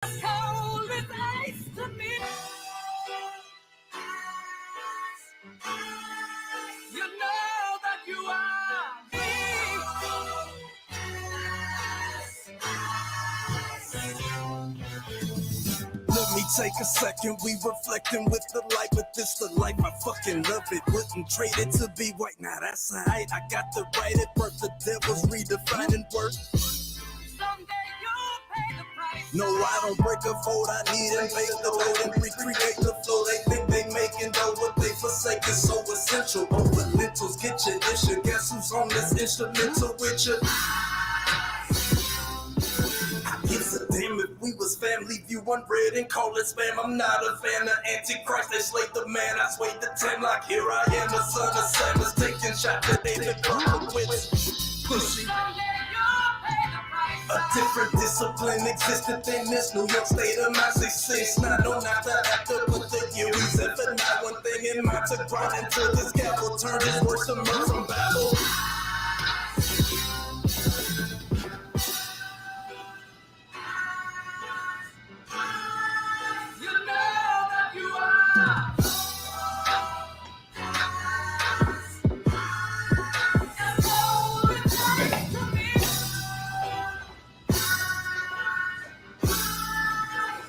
Cold as ice to me. You know that you are Let me take a second, we reflecting with the light, but this the life, I fucking love it. Wouldn't trade it to be white, now that's alright. I got the right at birth, the devil's redefining worth. someday you'll pay the price. No, I don't break a fold, I need and make the load and recreate the flow. They think they making though what they forsake is so essential. Over lentils, get your issue. Guess who's on this instrumental with you? Gives a damn if we was family, view unread and call it spam. I'm not a fan of Antichrist, they slayed the man. I swayed the 10 like here I am, the son of Sam is taking shots at David Pussy. Someday you'll pay the price. A different discipline existed in this New York state of mind. Say 6-9, not that after put the U's in for not one thing in mind to grind until this gavel turned his words to murder from Babel. You know that you are. And cold as ice to me.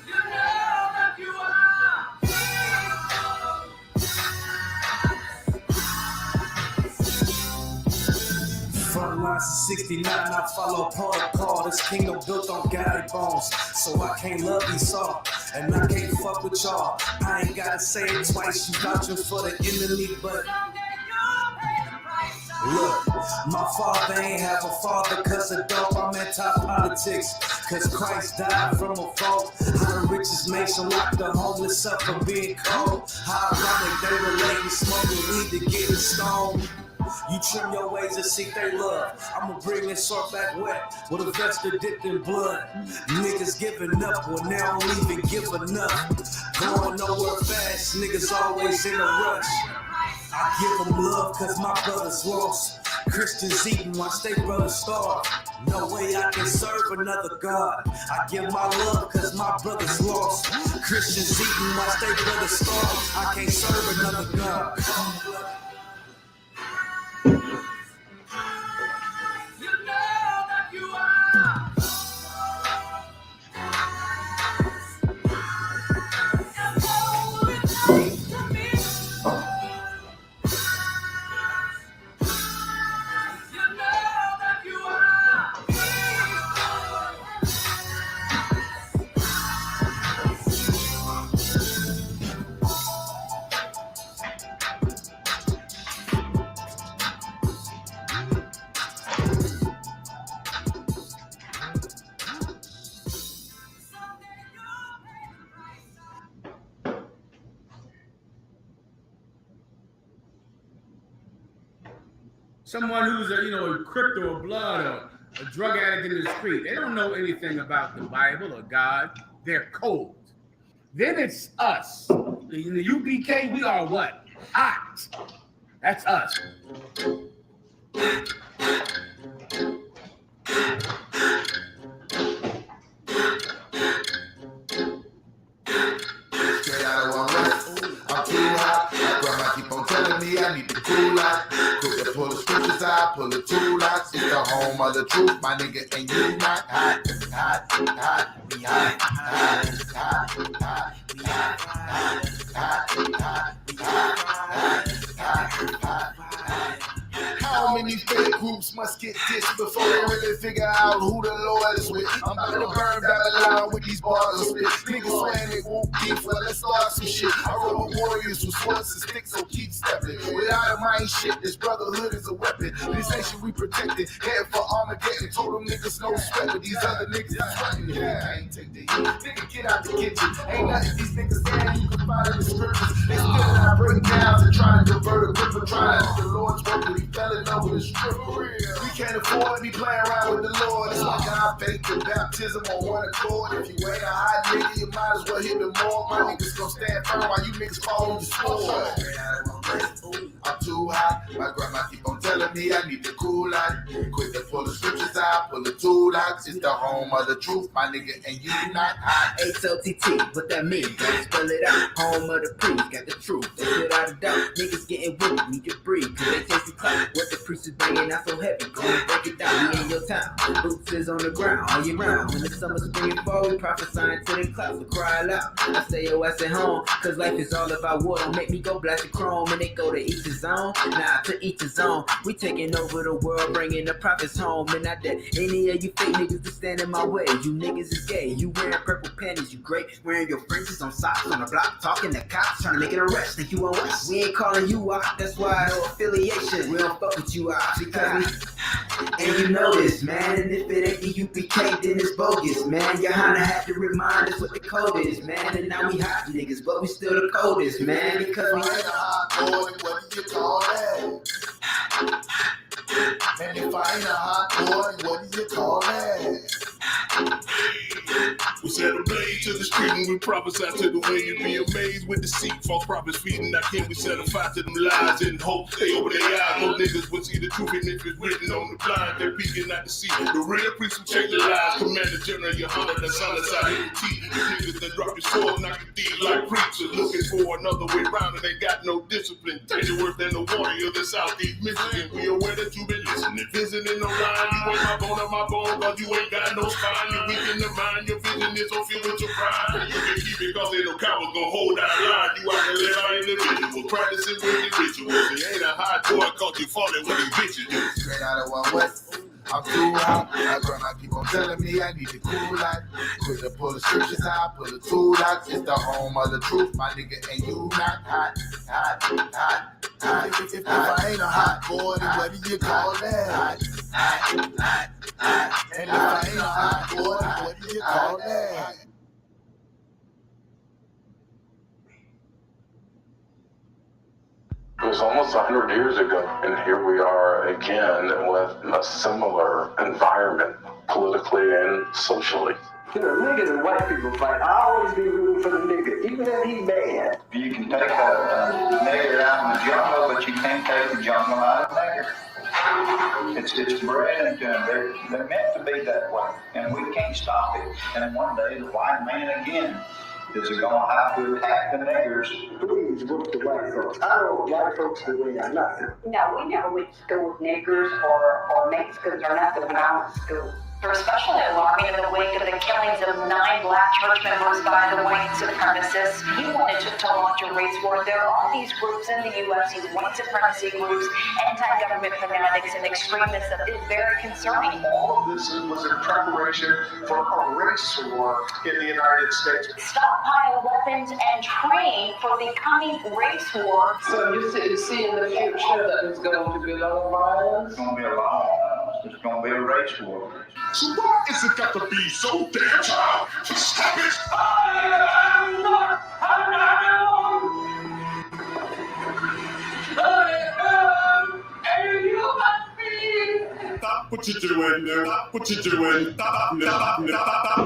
You know that you are. Front lines of 69, I follow protocol. This kingdom built on godly bones, so I can't love Esau, and I can't fuck with y'all. I ain't gotta say it twice, you vouching for the enemy, but Someday you'll pay the price. look, my father ain't have a father, cause of dope, I'm anti-politics, cause Christ died from a fault. How the richest nation locked the homeless up for being cold. How ironic they relating smoking weed to getting stoned. You trim your ways and seek they love. I'ma bring this sword back wet with a vested dipped in blood. Niggas giving up when they don't even give enough. Going nowhere fast, niggas always in a rush. I give them love cause my brothers lost. Christians eating, watch they brothers starve. No way I can serve another God. I give my love cause my brothers lost. Christians eating, watch they brothers starve. I can't serve another God. You know that you are. And cold as ice to me. You know that you are. Someone who's a crypto or blood or a drug addict in the street, they don't know anything about the Bible or God. They're cold. Then it's us. In the U.P.K, we are what? Hot. That's us. Straight out of one rest. I'm too hot. My grandma keep on telling me I need to cool out. Quick to pull the scriptures out, pull the tool out. It's the home of the truth, my nigga, and you not hot. Hot, hot, be hot, hot, hot, hot, be hot, hot, hot, hot, be hot, hot, hot, hot, hot. How many fake groups must get dissed before they really figure out who the Lord is with? I'm about to burn Babylon with these bars of spit. Niggas swearing they won't beef, well let's start some shit. I roll with warriors with swords and sticks, so keep stepping. Without a mind shit, this brotherhood is a weapon. This nation we protected, head for Armageddon. Told them niggas no sweat, but these other niggas is threatening. Yeah, I ain't take the heat. Nigga, get out the kitchen. Ain't nothing these niggas saying you can find in the scriptures. They still not break down to try to divert a grip for trying to the Lord's work, but he fell in love with his strip. We can't afford to be playing around with the Lord. That's why God faked the baptism on one accord. If you ain't a hot nigga, you might as well hit the more. My niggas gon' stand firm while you niggas call on the sword. I'm too hot. My grandma keep on telling telling me I need to cool out. Quit to pull the switches out, pull the tool out. It's the home of the truth, my nigga, and you not hot. H-O-T-T, what that mean? Gotta spell it out. Home of the priest, got the truth. That's without a doubt. Niggas getting with it, need to breathe, cause they taste the clout. What the priest is bringing out so heavy, gonna break it down. We in your town, boots is on the ground, all year round. When the summer, spring, and fall, we prophesying to the clouds, so cry aloud. I say your ass at home, cause life is all about war. Don't make me go blast the chrome, and they go to each his own. Nah, to each his own. We taking over the world, bringing the prophets home. And not that any of you fake niggas that stand in my way. You niggas is gay, you wearing purple panties, you great. Wearing your fringes on socks on the block, talking to cops, trying to make it arrest. Think you on West? We ain't calling you out, that's why no affiliation. We don't fuck with you out, because and you know this, man. And if it ain't the U.P.K, then it's bogus, man. YAHANNA had to remind us what the code is, man. And now we hot niggas, but we still the coldest, man. Because we ain't a hot boy, what do you call that? And if I ain't a hot boy, what do you call that? We set a blade to the street and we prophesy to the way you be amazed with deceit. False prophets feeding. Now can we set a fire to them lies and hope they open their eyes? No niggas will see the truth, and if it's written on the blind, they're peeking not to see. The real priests will check the lies. Commander General YAHANNA, the silence out here to teach. Niggas that drop your sword, knock your thief like preachers. Looking for another way round and they got no discipline. Danger worse than the warrior of the Southeast Michigan. We aware that you been listening, visiting no line. You ain't my bone on my bone, cause you ain't got no spine. You're weak in the mind, your vision is on filled with your pride. You can keep it cause ain't no cowards gonna hold that line. You out here live out individuals, practicing wicked rituals. It ain't a hot boy cause you falling with these bitches do. Straight out of one West, I'm too hot. My grandma keep on telling me I need to cool out. Quit to pull the switches out, pull the tool out. It's the home of the truth, my nigga, and you not hot, hot, hot, hot. If I ain't a hot boy, then what do you call that? Hot, hot, hot, hot. And if I ain't a hot boy, then what do you call that? It was almost 100 years ago, and here we are again with a similar environment, politically and socially. You know, niggas and white people fight. I always be rooting for the nigga, even if he bad. You can take a nigger out in the jungle, but you can't take the jungle out of nigger. It's bred into them. They're meant to be that way, and we can't stop it. And one day, the white man again is going to have to attack the niggers. Please look to white folks. I don't white folks the way I nothing. No, we never went to school with niggers or Mexicans or nothing when I went to school. They're especially alarming in the wake of the killings of 9 black church members by the white supremacists. You wanted to launch a race war. There are these groups in the U.S., these white supremacy groups, anti-government fanatics and extremists that is very concerning. All of this was in preparation for a race war in the United States. Stockpile weapons and train for the coming race war. So you see in the future that it's going to be a lot of violence? It's going to be a lot of violence. It's going to be a race war. So why is it got to be so damn hard? Stop it! I am not a human being. Stop what you're doing, stop what you're doing, stop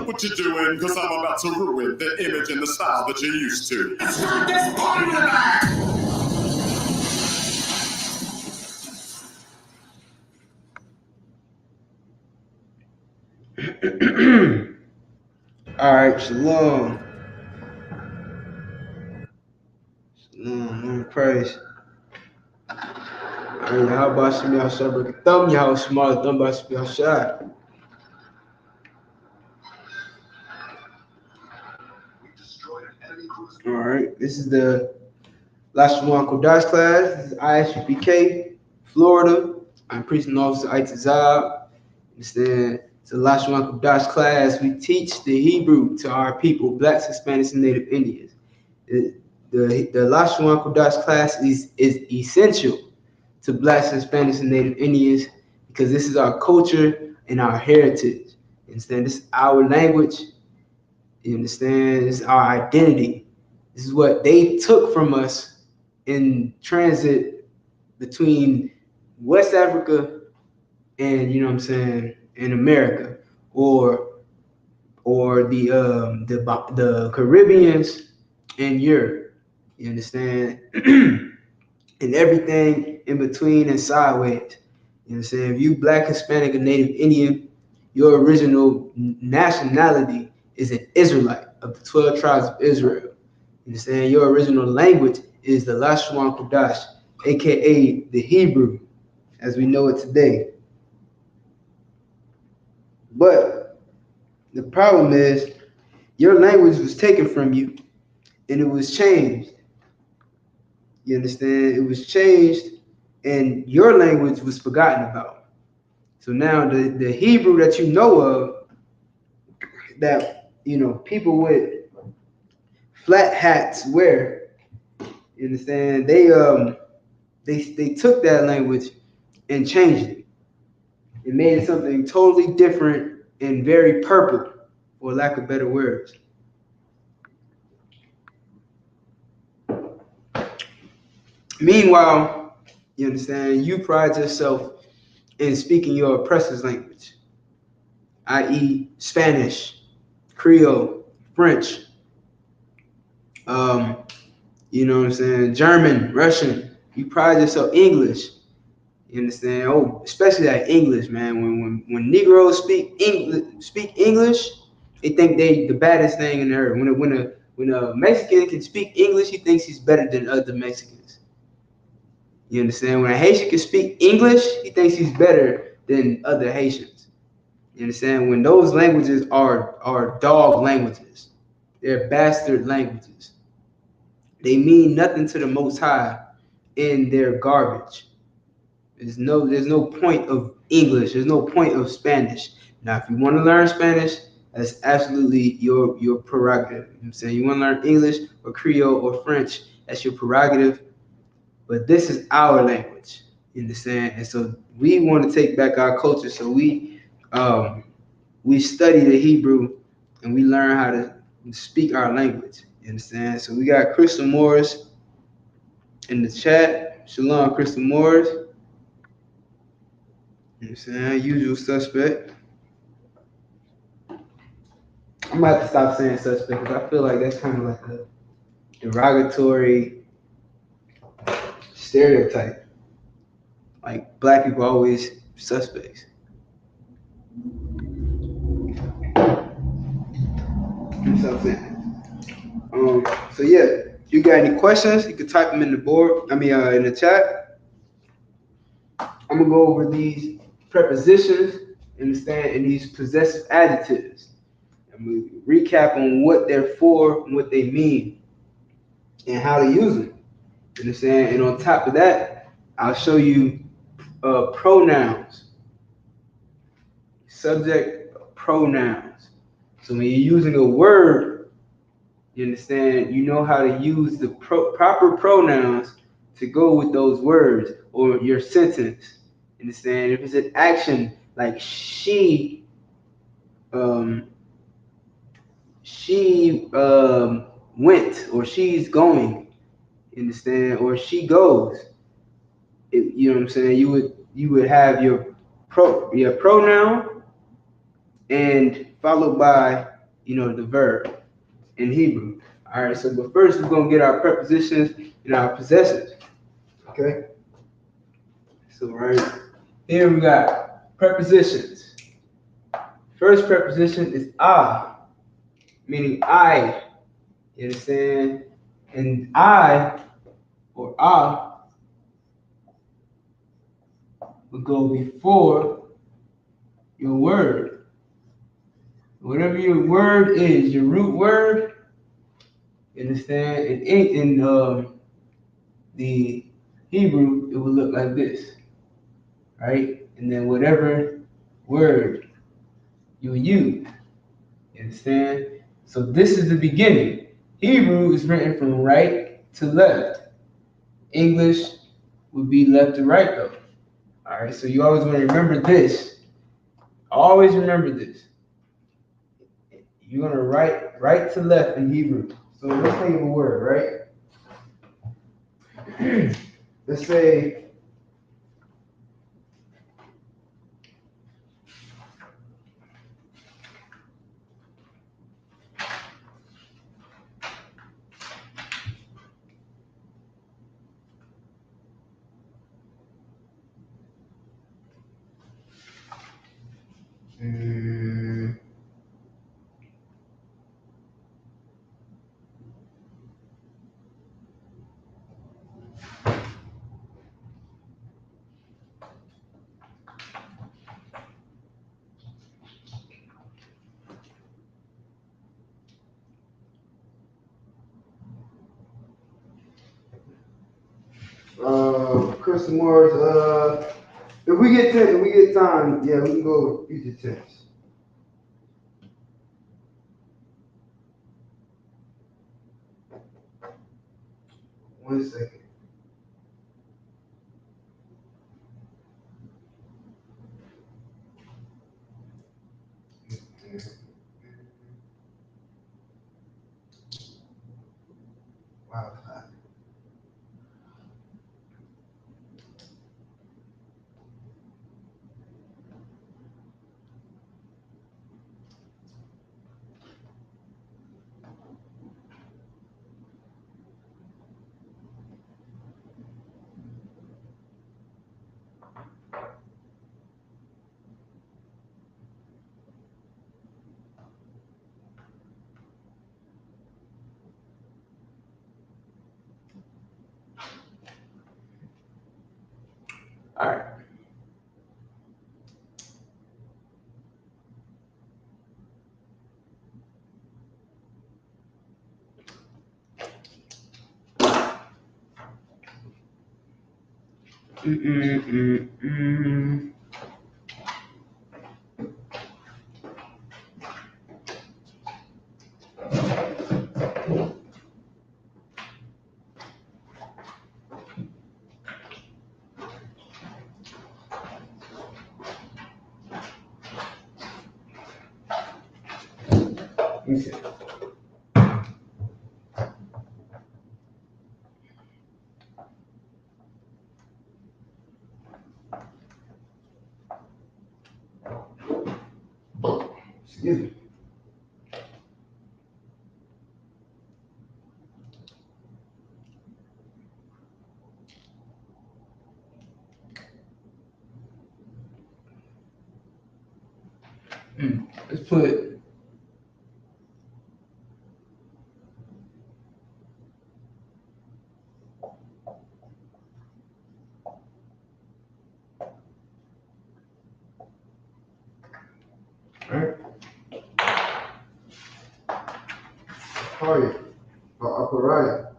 what you're doing, because I'm about to ruin the image and the style that you're used to. Let's start this party tonight. All right, shalom. Shalom, Lord praise. All right, how about some y'all celebrate thumb, y'all small thumb about some y'all shot. All right, this is the Lashawan Qadash class. This is I.S.U.P.K, Florida. I'm preaching officer I.S.U.P.K. Understand? It's a Lashawan Qadash class. We teach the Hebrew to our people, Blacks, Hispanics, and Native Indians. The Lashawan Qadash class is essential to Blacks, Hispanics, and Native Indians because this is our culture and our heritage. You understand? This is our language. You understand? This is our identity. This is what they took from us in transit between West Africa and, you know what I'm saying, in America, or the Caribbeans and Europe. You understand? And everything in between and sideways. You know what I'm saying? If you Black, Hispanic, or Native Indian, your original nationality is an Israelite of the 12 tribes of Israel. You know what I'm saying? Your original language is the Lashawan Qadash, aka the Hebrew, as we know it today. But the problem is your language was taken from you and it was changed. You understand? It was changed and your language was forgotten about. So now the Hebrew that you know of, that people with flat hats wear, you understand? They took that language and changed it. It made it something totally different and very purple, for lack of better words. Meanwhile, you understand, you pride yourself in speaking your oppressor's language, i.e. Spanish, Creole, French, you know what I'm saying, German, Russian. You pride yourself English. You understand? Oh, especially that English, man. When Negroes speak English, they think they the baddest thing in the earth. When a Mexican can speak English, he thinks he's better than other Mexicans. You understand? When a Haitian can speak English, he thinks he's better than other Haitians. You understand? When those languages are dog languages, they're bastard languages. They mean nothing to the Most High, and they're garbage. There's no point of English. There's no point of Spanish. Now, if you want to learn Spanish, that's absolutely your prerogative. You know what I'm saying? You want to learn English or Creole or French, that's your prerogative. But this is our language. You understand? And so we want to take back our culture. So we study the Hebrew and we learn how to speak our language. You understand? So we got Crystal Morris in the chat. Shalom, Crystal Morris. You know what I'm saying? Usual suspect. I'm about to stop saying suspect because I feel like that's kind of like a derogatory stereotype. Like Black people are always suspects. That's what I'm saying. So yeah, if you got any questions, you can type them in the board. In the chat. I'm gonna go over these prepositions, understand, and these possessive adjectives. I'm gonna recap on what they're for and what they mean, and how to use them. Understand? And on top of that, I'll show you pronouns, subject pronouns. So when you're using a word, you understand, you know how to use the proper pronouns to go with those words or your sentence. Understand? If it's an action like she went, or she's going, understand, or she goes. You know what I'm saying? You would have your pronoun and followed by the verb in Hebrew. All right. So, but first we're gonna get our prepositions and our possessives. Okay. So right here we got prepositions. First preposition is meaning I. You understand? And I or would go before your word. Whatever your word is, your root word, you understand? In the Hebrew, it would look like this, right? And then whatever word you use, you understand? So this is the beginning. Hebrew is written from right to left. English would be left to right, though. All right, so you always want to remember this. Always remember this. You're gonna write right to left in Hebrew. So let's think of a word, right? Let's say Chris Morris, if we get time, yeah, we can go future tense. One second. Wow. All right. Okay. Excuse me. Let's put Harriet or Apariah.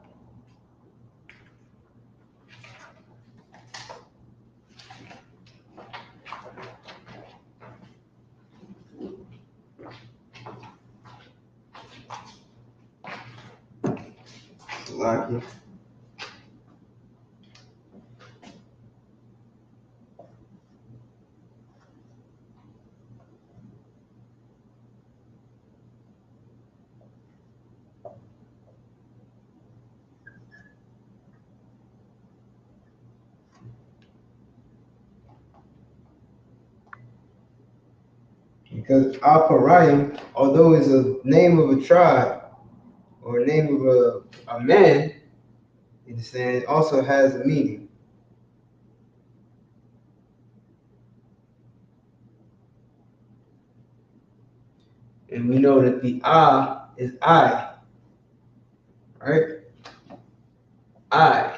Lucky. Because Apariah, although it's a name of a tribe or a name of a man, you understand, also has a meaning. And we know that the is I, right? I.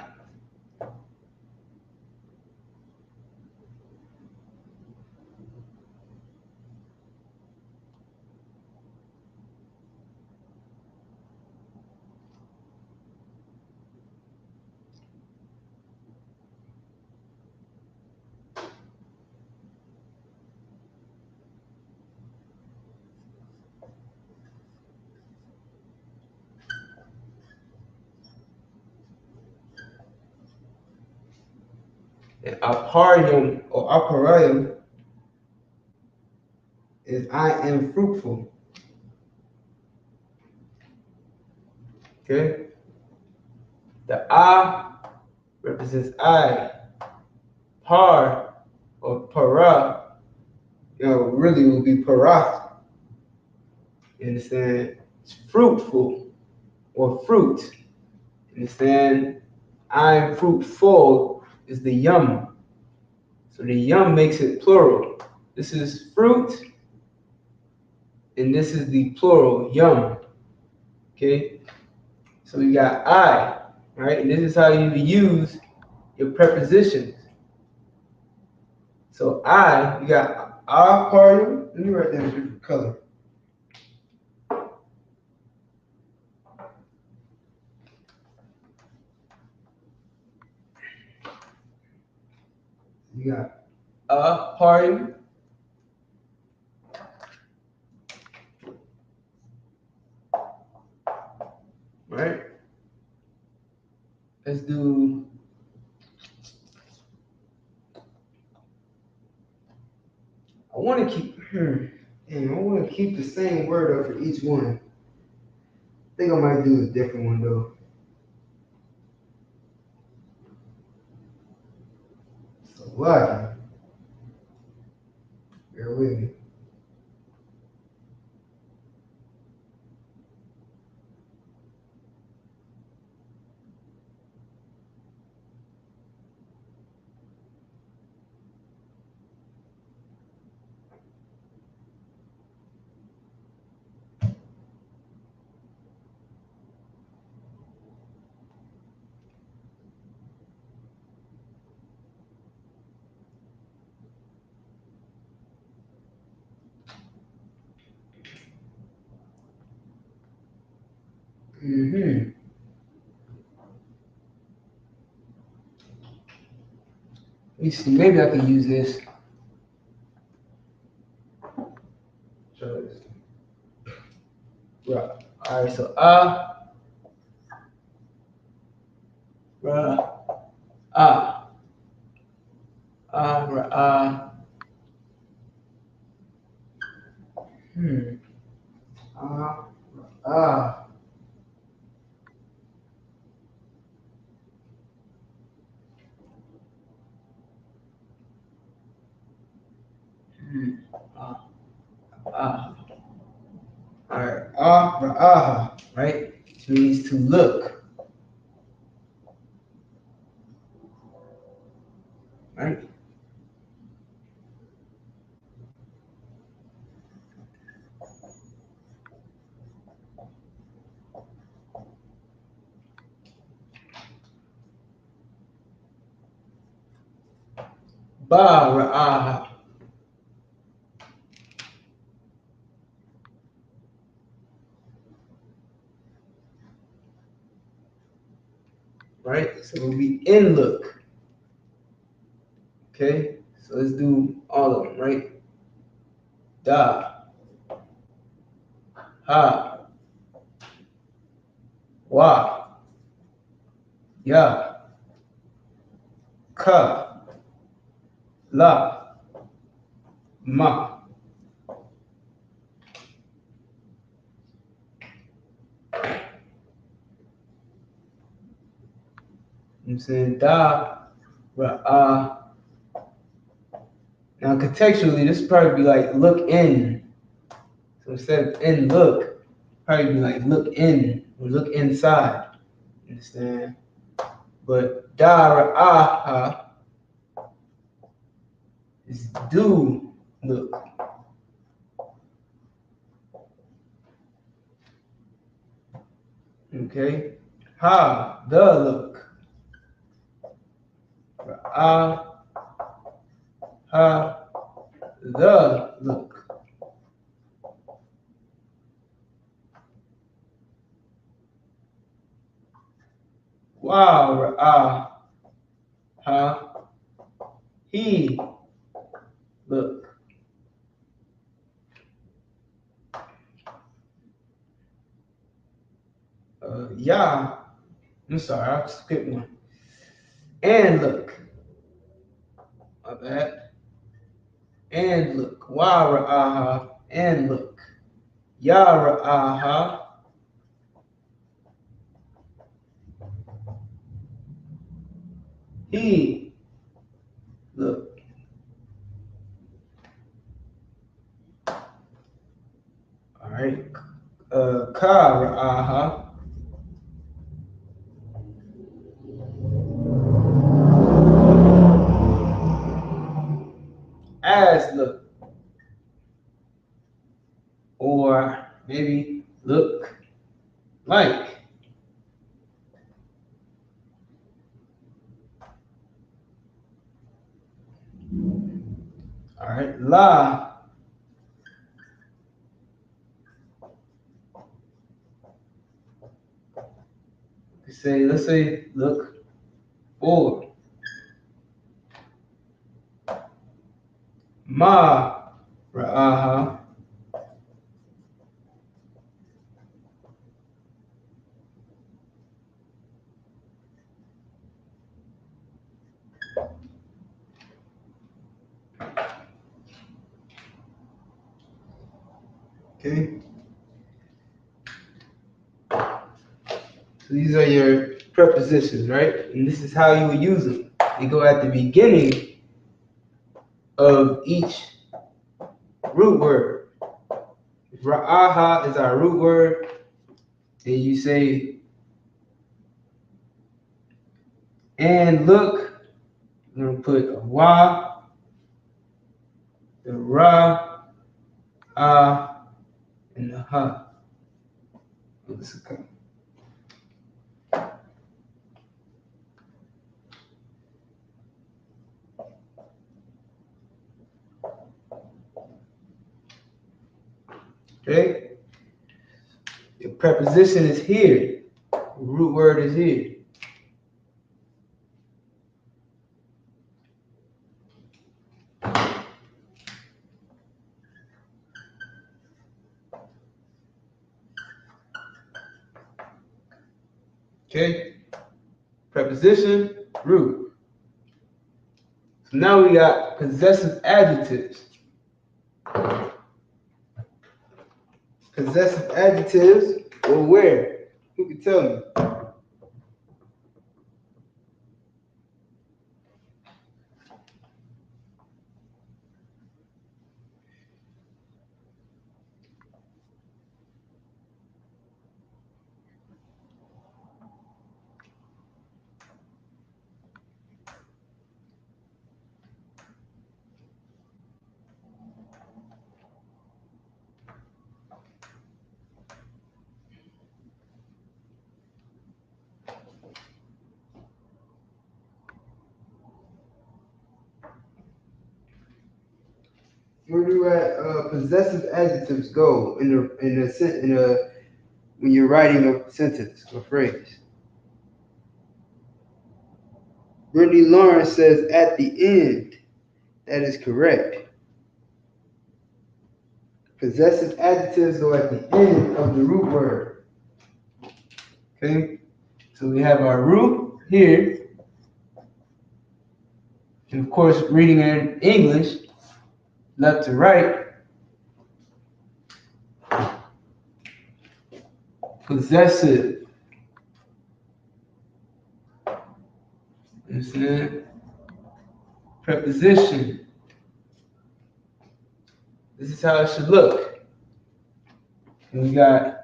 And Aparium or Aparium is I am fruitful. Okay? The represents I. Par or para, really will be parath. You understand? It's fruitful or fruit. You understand? I'm fruitful is the yum. So the yum makes it plural. This is fruit, and this is the plural, yum. Okay, so we got I, right? And this is how you use your prepositions. So I, you got our party. Let me write that in a different color. You got a party. Right? Let's do I want to keep the same word up for each one. I think I might do a different one though. So lucky. Bear with me. Let me see. Maybe I can use this. Try this. Right. All right. So All right. Right? Which means to look. Right? Ba. Right? So it will be in look. Okay? So let's do all of them, right? Da. Ha. Wa. Ya. Ka. La. Ma. I'm saying da, ra. Now contextually, this would probably be like look in. So instead of in look, probably be like look in or look inside. Understand? But da, ra, is do look. Okay? Ha, the look. Ra, ha, the look. Wow, ra, ha, he look. Yeah, I'm sorry, I'll skip one. And look. My bad. And look. Wa ra'aha. And look. Ya ra'aha. He look. All right. Ka ra'aha. As look. Or la, let's say look forward. Ma ra'aha. Okay. So these are your prepositions, right? And this is how you would use them. They go at the beginning of each root word. If ra'aha is our root word, and you say, and look, I'm going to put a wa, the ra, and the ha. Okay? Your preposition is here. The root word is here. Okay? Preposition, root. So now we got possessive adjectives. Possessive adjectives, or where? Who can tell me? Where do possessive adjectives go when you're writing a sentence or phrase? Brittany Lawrence says at the end. That is correct. Possessive adjectives go at the end of the root word. Okay? So we have our root here. And of course, reading in English, left to right. Possessive. Understand? Preposition. This is how it should look. And we got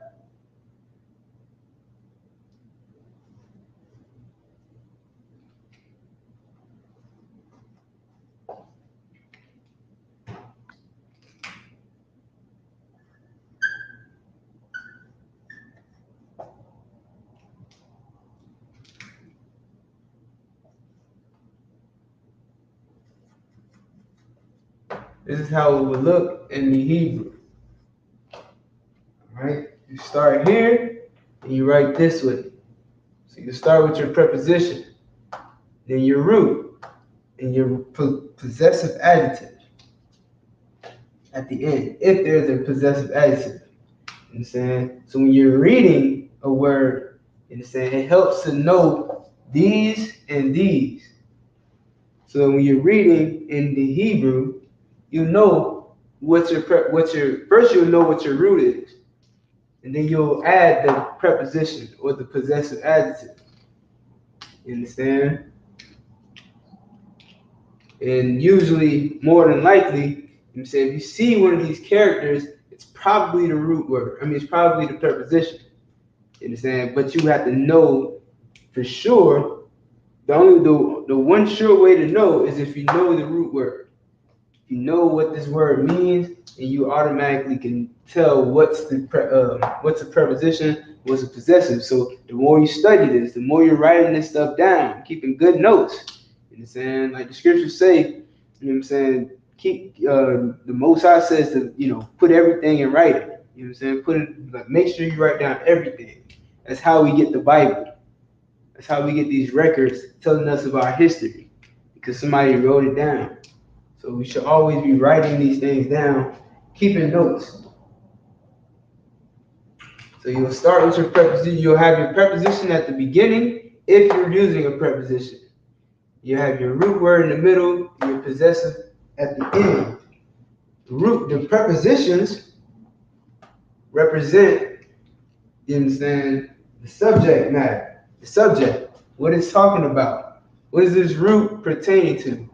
this is how it would look in the Hebrew. All right? You start here and you write this way. So you start with your preposition, then your root, and your possessive adjective at the end, if there's a possessive adjective. You understand? So when you're reading a word, you understand, it helps to know these and these. So when you're reading in the Hebrew, you know first you'll know what your root is, and then you'll add the preposition or the possessive adjective. You understand? And usually, more than likely, if you see one of these characters, it's probably the root word. It's probably the preposition. You understand? But you have to know for sure. The one sure way to know is if you know the root word. You know what this word means, and you automatically can tell what's a preposition, what's a possessive. So the more you study this, the more you're writing this stuff down, keeping good notes. You know what I'm saying? Like the scriptures say, you know what I'm saying? keep the Most High says to, you know, put everything in writing. You know what I'm saying? Put it, like, make sure you write down everything. That's how we get the Bible. That's how we get these records telling us of our history, because somebody wrote it down. So we should always be writing these things down, keeping notes. So you'll start with your preposition. You'll have your preposition at the beginning if you're using a preposition. You have your root word in the middle, your possessive at the end. The prepositions represent, you understand, the subject matter, the subject, what it's talking about. What is this root pertaining to?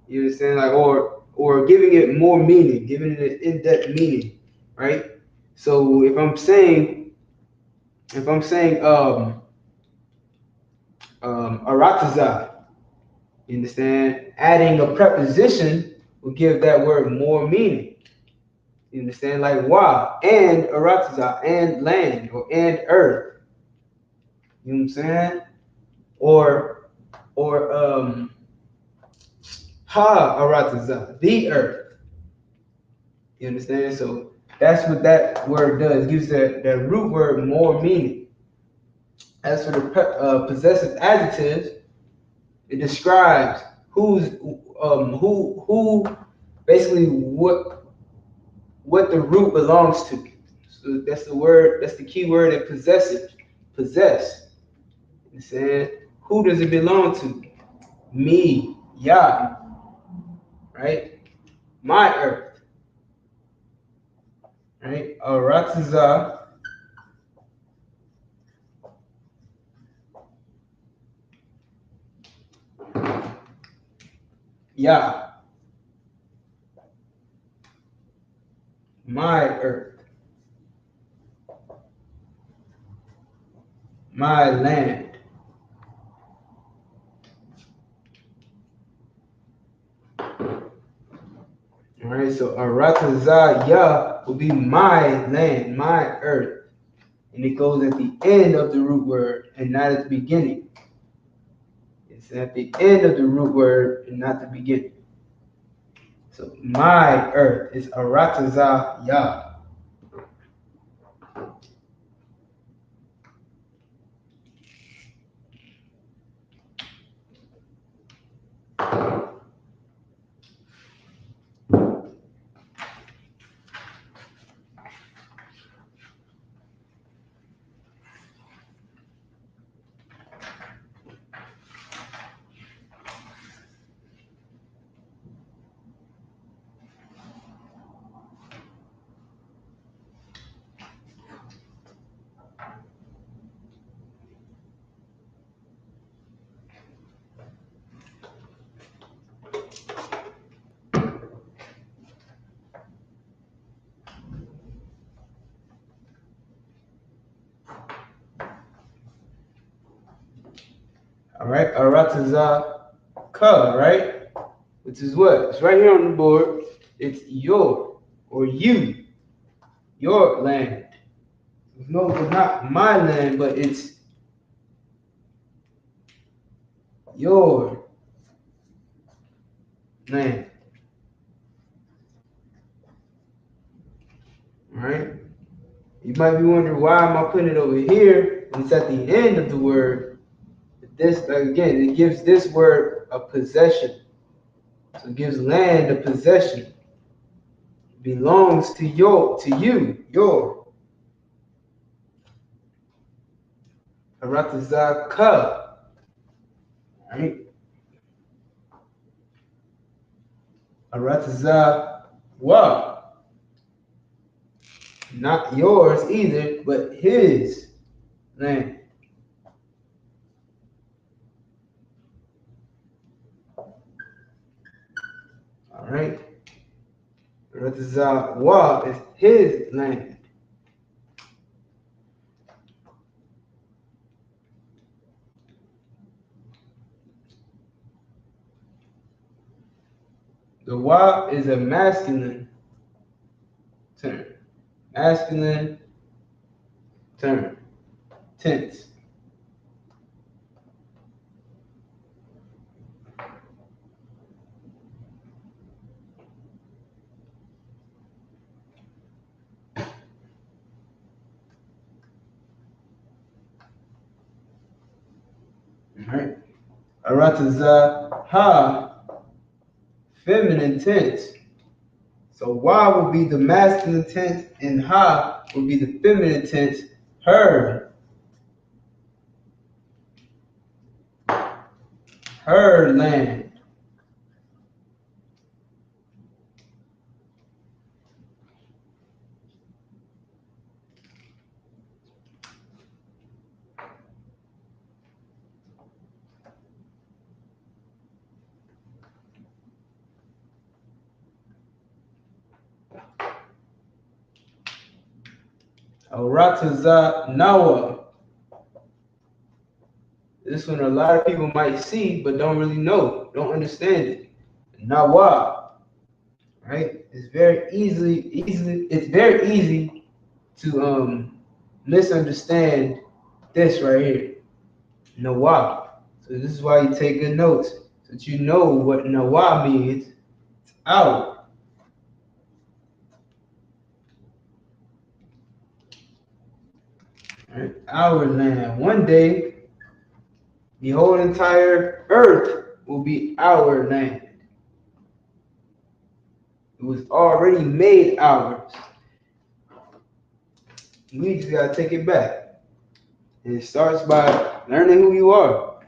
You understand, like, or giving it more meaning, giving it an in-depth meaning, right? So if I'm saying arataza, you understand, adding a preposition will give that word more meaning. You understand, like wa and arataza and land or and earth. You know what I'm saying? Or ha arataza, the earth. You understand? So that's what that word does. It gives that root word more meaning. As for the possessive adjectives, it describes who basically what the root belongs to. So that's the word. That's the key word in possessive. Possess. It said, who does it belong to? Me, Yah. Right? My earth. Right? Arataza. Yah. My earth. My land. All right, so Aratazah will be my land, my earth. And it goes at the end of the root word and not at the beginning. It's at the end of the root word and not the beginning. So my earth is Aratazah Yah. All right, Aratazah Ka, right? Which is what? It's right here on the board. It's your or you, your land. No, it's not my land, but it's your land. All right? You might be wondering, why am I putting it over here when it's at the end of the word? This, again, it gives this word a possession. So it gives land a possession. It belongs to you, your. Aratazaka. Right? Aratazawa. Not yours either, but his land. All right. Aratazawa is his land. The wa is a masculine term. Masculine term. Tense. Right? Arataza ha, feminine tense. So wa will be the masculine tense and ha will be the feminine tense, her. Her land. Arataza nawa. This one a lot of people might see but don't really know, don't understand it. Nawa, right? It's very easy to misunderstand this right here. Nawa. So this is why you take good notes, so that you know what Nawa means. It's out. Right? Our land. One day, the whole entire earth will be our land. It was already made ours. We just gotta take it back. And it starts by learning who you are.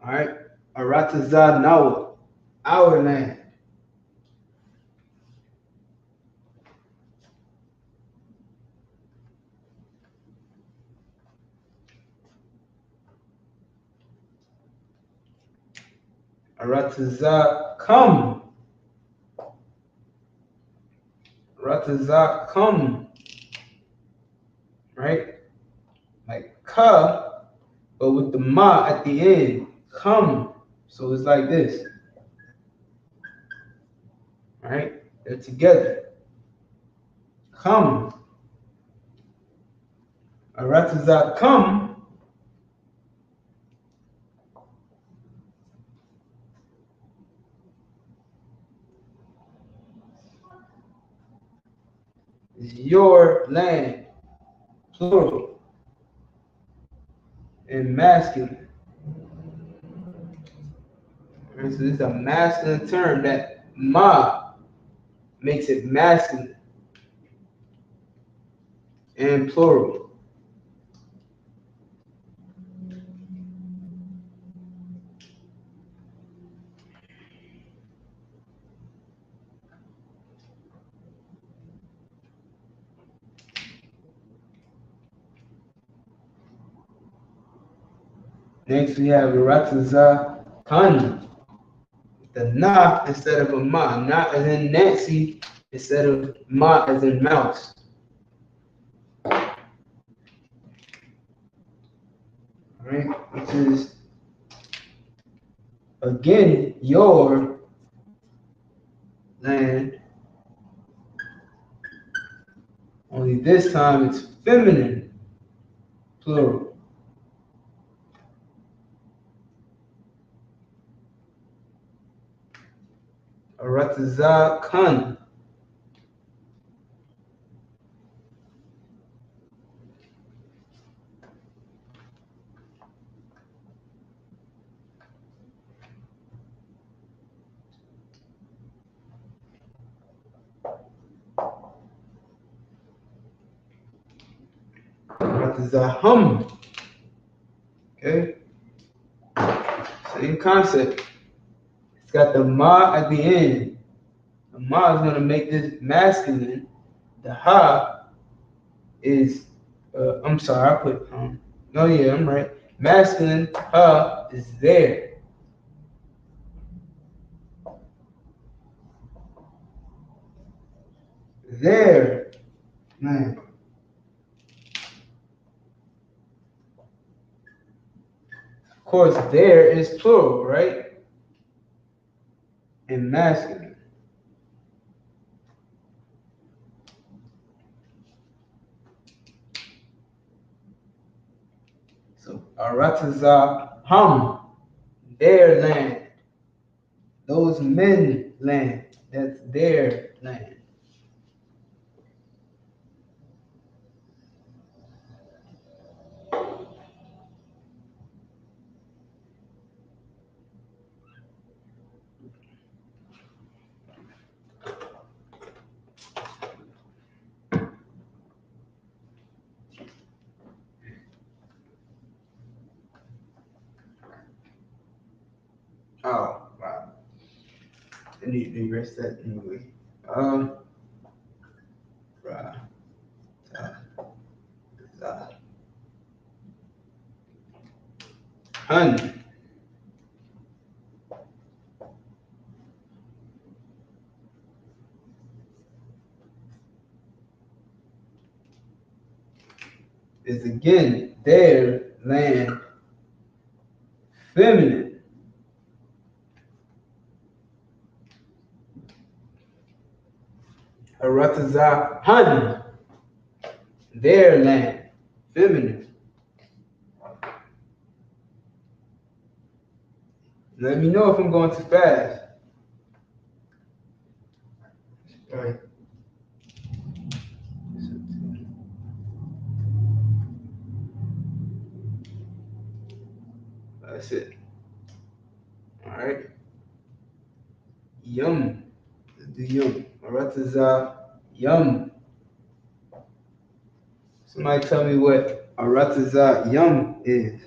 All right, Arataza Nawa, our land. Arataza come. Arataza come. Right, like ka, but with the ma at the end. Come. So it's like this. All right, they're together. Come. Arataza come is your land, plural, and masculine. Right, so this is a masculine term. That ma makes it masculine and plural. Next we have Rataza Khan. The na instead of a ma. Na as in Nancy instead of ma as in mouse. Right? Which is again your land. Only this time it's feminine, plural. Arataza Khan. Arataza Hum. Okay? Same concept. It's got the ma at the end. The ma is going to make this masculine. The ha is, I'm sorry, I put, no, yeah, I'm right. Masculine, ha is there. There, man. Of course, there is plural, right? And masculine. So, Arataza Hum, their land. Those men land. That's their land. And you rest that anyway. Hun. Is again their land feminine. Arataza Hun, their land feminine. Let me know if I'm going too fast. All right. That's it. All right. Yum. The yum. Arataza yum. Somebody tell me what Arataza yum is.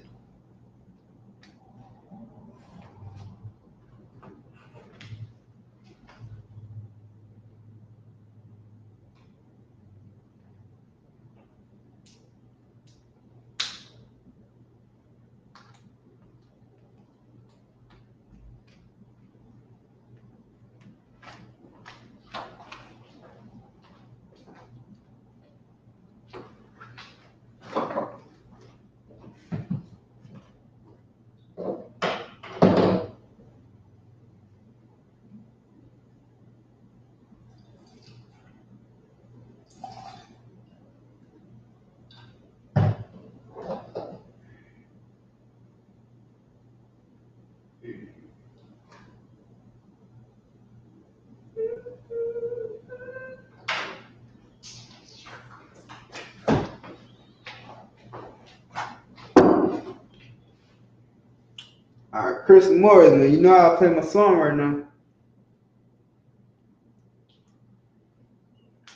All right, Chris Morris, man. You know how I play my song right now.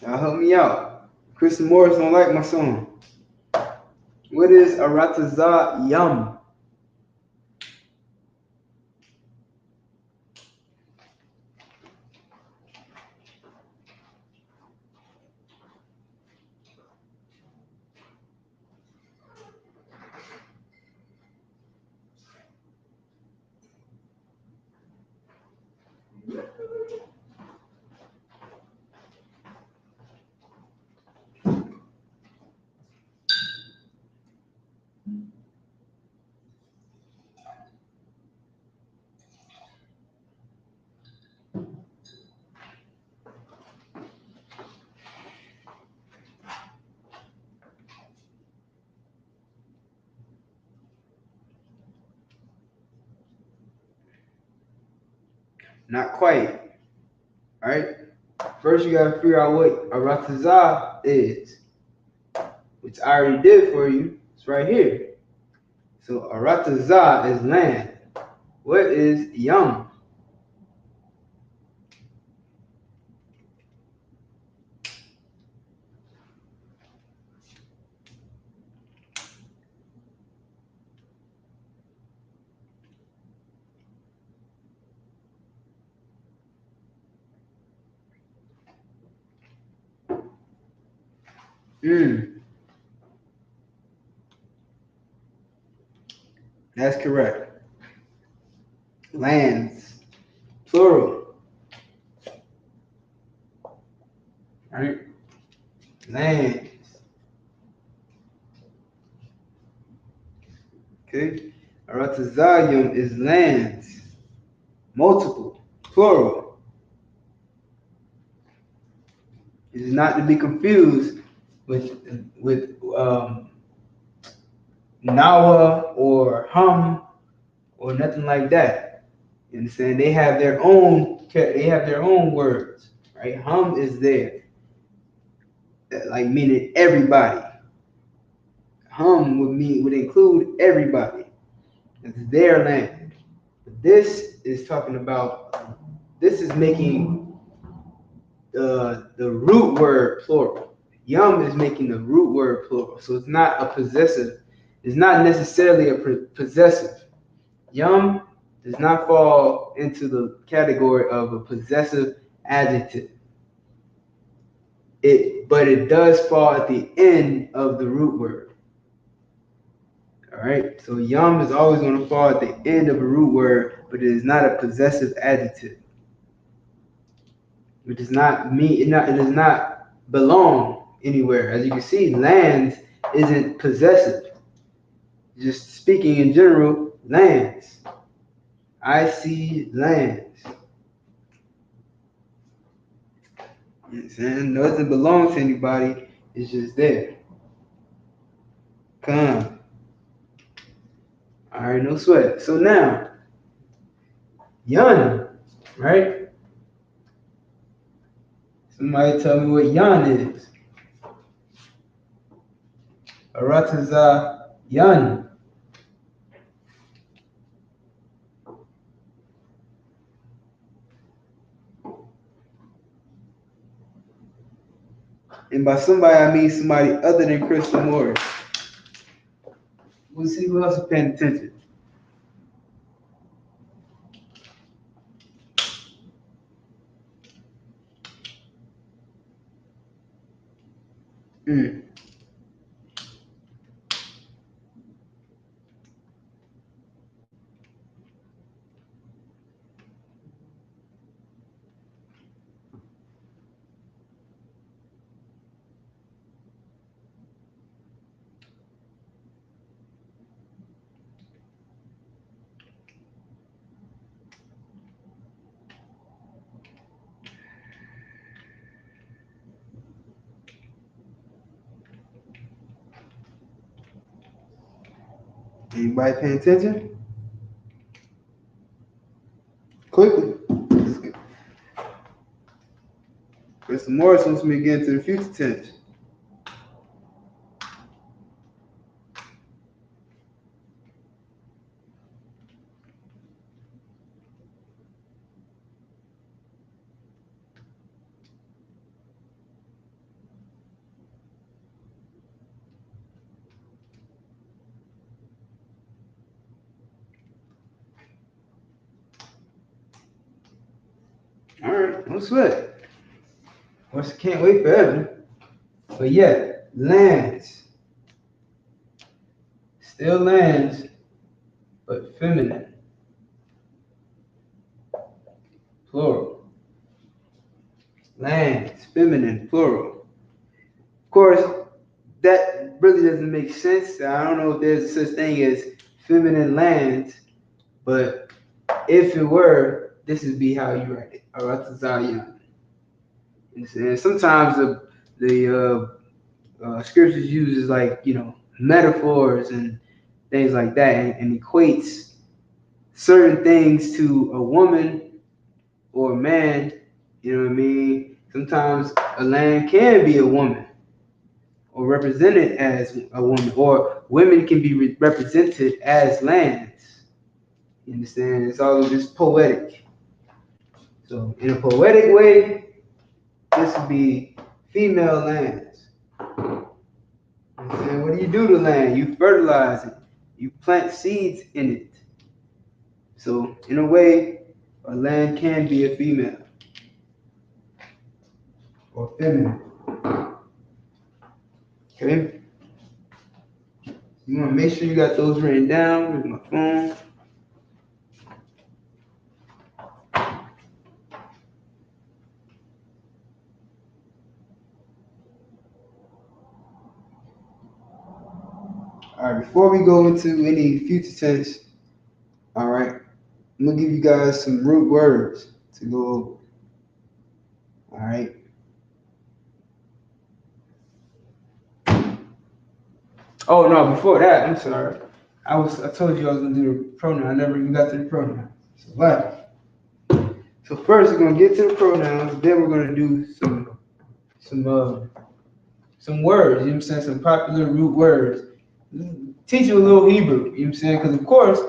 Y'all help me out. Chris Morris don't like my song. What is Arataza yum? Not quite. All right. First, you gotta figure out what Arataza is, which I already did for you. It's right here. So Arataza is land. What is yum? That's correct. Lands, plural. Right? Lands. Okay. Aratazayum is lands, multiple, plural. It is not to be confused with Nawa or Hum or nothing like that. You understand? They have their own words, right? Hum is there, like meaning everybody. Hum would include everybody. It's their land. This is talking about. This is making the root word plural. Yum is making the root word plural, so it's not a possessive. It's not necessarily a possessive. Yum does not fall into the category of a possessive adjective. But it does fall at the end of the root word. All right, so yum is always going to fall at the end of a root word, but it is not a possessive adjective. It does not mean it does not belong anywhere. As you can see, lands isn't possessive. Just speaking in general, lands. I see lands. You know what I'm saying? It doesn't belong to anybody. It's just there. Come. All right, no sweat. So now, yan, right? Somebody tell me what yan is. Arataza yan. And by somebody, I mean somebody other than Crystal Morris. We'll see who else is paying attention. Anybody paying attention? Quickly. Mr. Morris wants me to get into the future tense. All right, no sweat. Of course, I can't wait forever. But yeah, lands. Still lands, but feminine. Plural. Lands, feminine, plural. Of course, that really doesn't make sense. I don't know if there's such thing as feminine lands, but if it were, this would be how you write it. Aratazayan. And sometimes the scriptures uses like, metaphors and things like that, and equates certain things to a woman or a man. You know what I mean? Sometimes a land can be a woman or represented as a woman, or women can be represented as lands. You understand? It's all just poetic. So in a poetic way, this would be female lands. And what do you do to land? You fertilize it. You plant seeds in it. So in a way, a land can be a female or feminine. Okay? You want to make sure you got those written down with my phone. All right, before we go into any future tense, all right, I'm gonna give you guys some root words to go over. All right. Oh no, before that, I'm sorry. I told you I was gonna do the pronoun. I never even got to the pronoun. So what? So first we're gonna get to the pronouns, then we're gonna do some words, you know what I'm saying, some popular root words. Teach you a little Hebrew, you know what I'm saying? Because of course,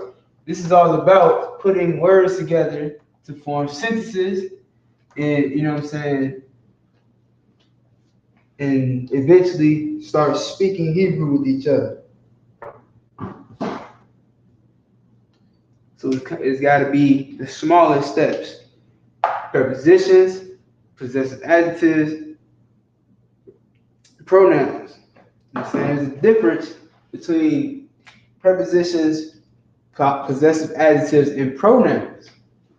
this is all about putting words together to form sentences and, you know what I'm saying, and eventually start speaking Hebrew with each other. So it's got to be the smallest steps. Prepositions, possessive adjectives, pronouns. There's a difference between prepositions, possessive adjectives, and pronouns.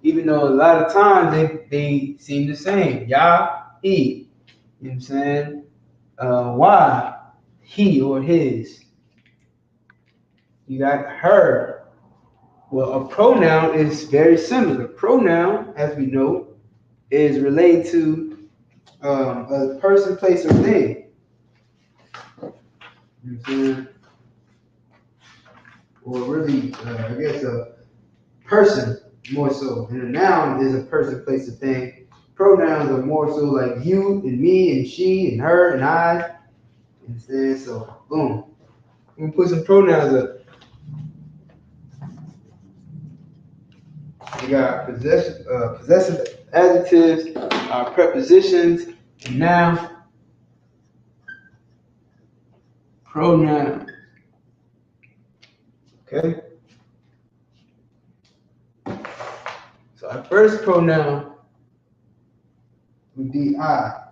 Even though a lot of times they seem the same. Yah, he. You know what I'm saying? Why, he or his. You got her. Well, a pronoun is very similar. Pronoun, as we know, is related to a person, place, or thing. You know what I'm saying? Or really, I guess a person more so. And a noun is a person, place, or thing. Pronouns are more so like you and me and she and her and I. You know what I'm saying? So, boom. I'm gonna put some pronouns up. We got possessive adjectives, prepositions, and now pronouns. Okay? So our first pronoun would be I,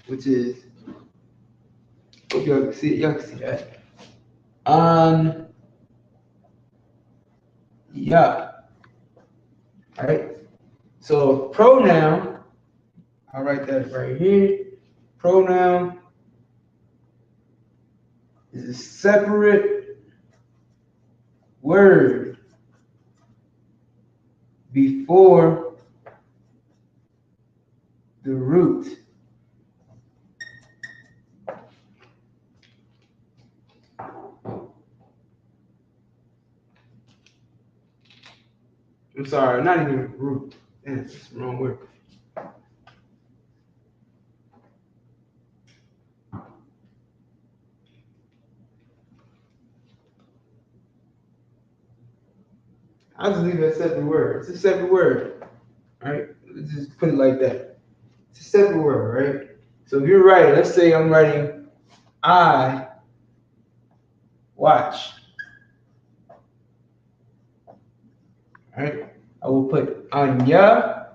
which is, hope y'all can see it. Y'all can see that. Yeah. All right. So pronoun, I'll write that right here. Pronoun is a separate word before the root. I'm sorry, not even root. That's the wrong word. I'll just leave it a separate word. It's a separate word. All right? Let's just put it like that. It's a separate word, right? So if you're writing, let's say I'm writing I watch. All right? I will put Anya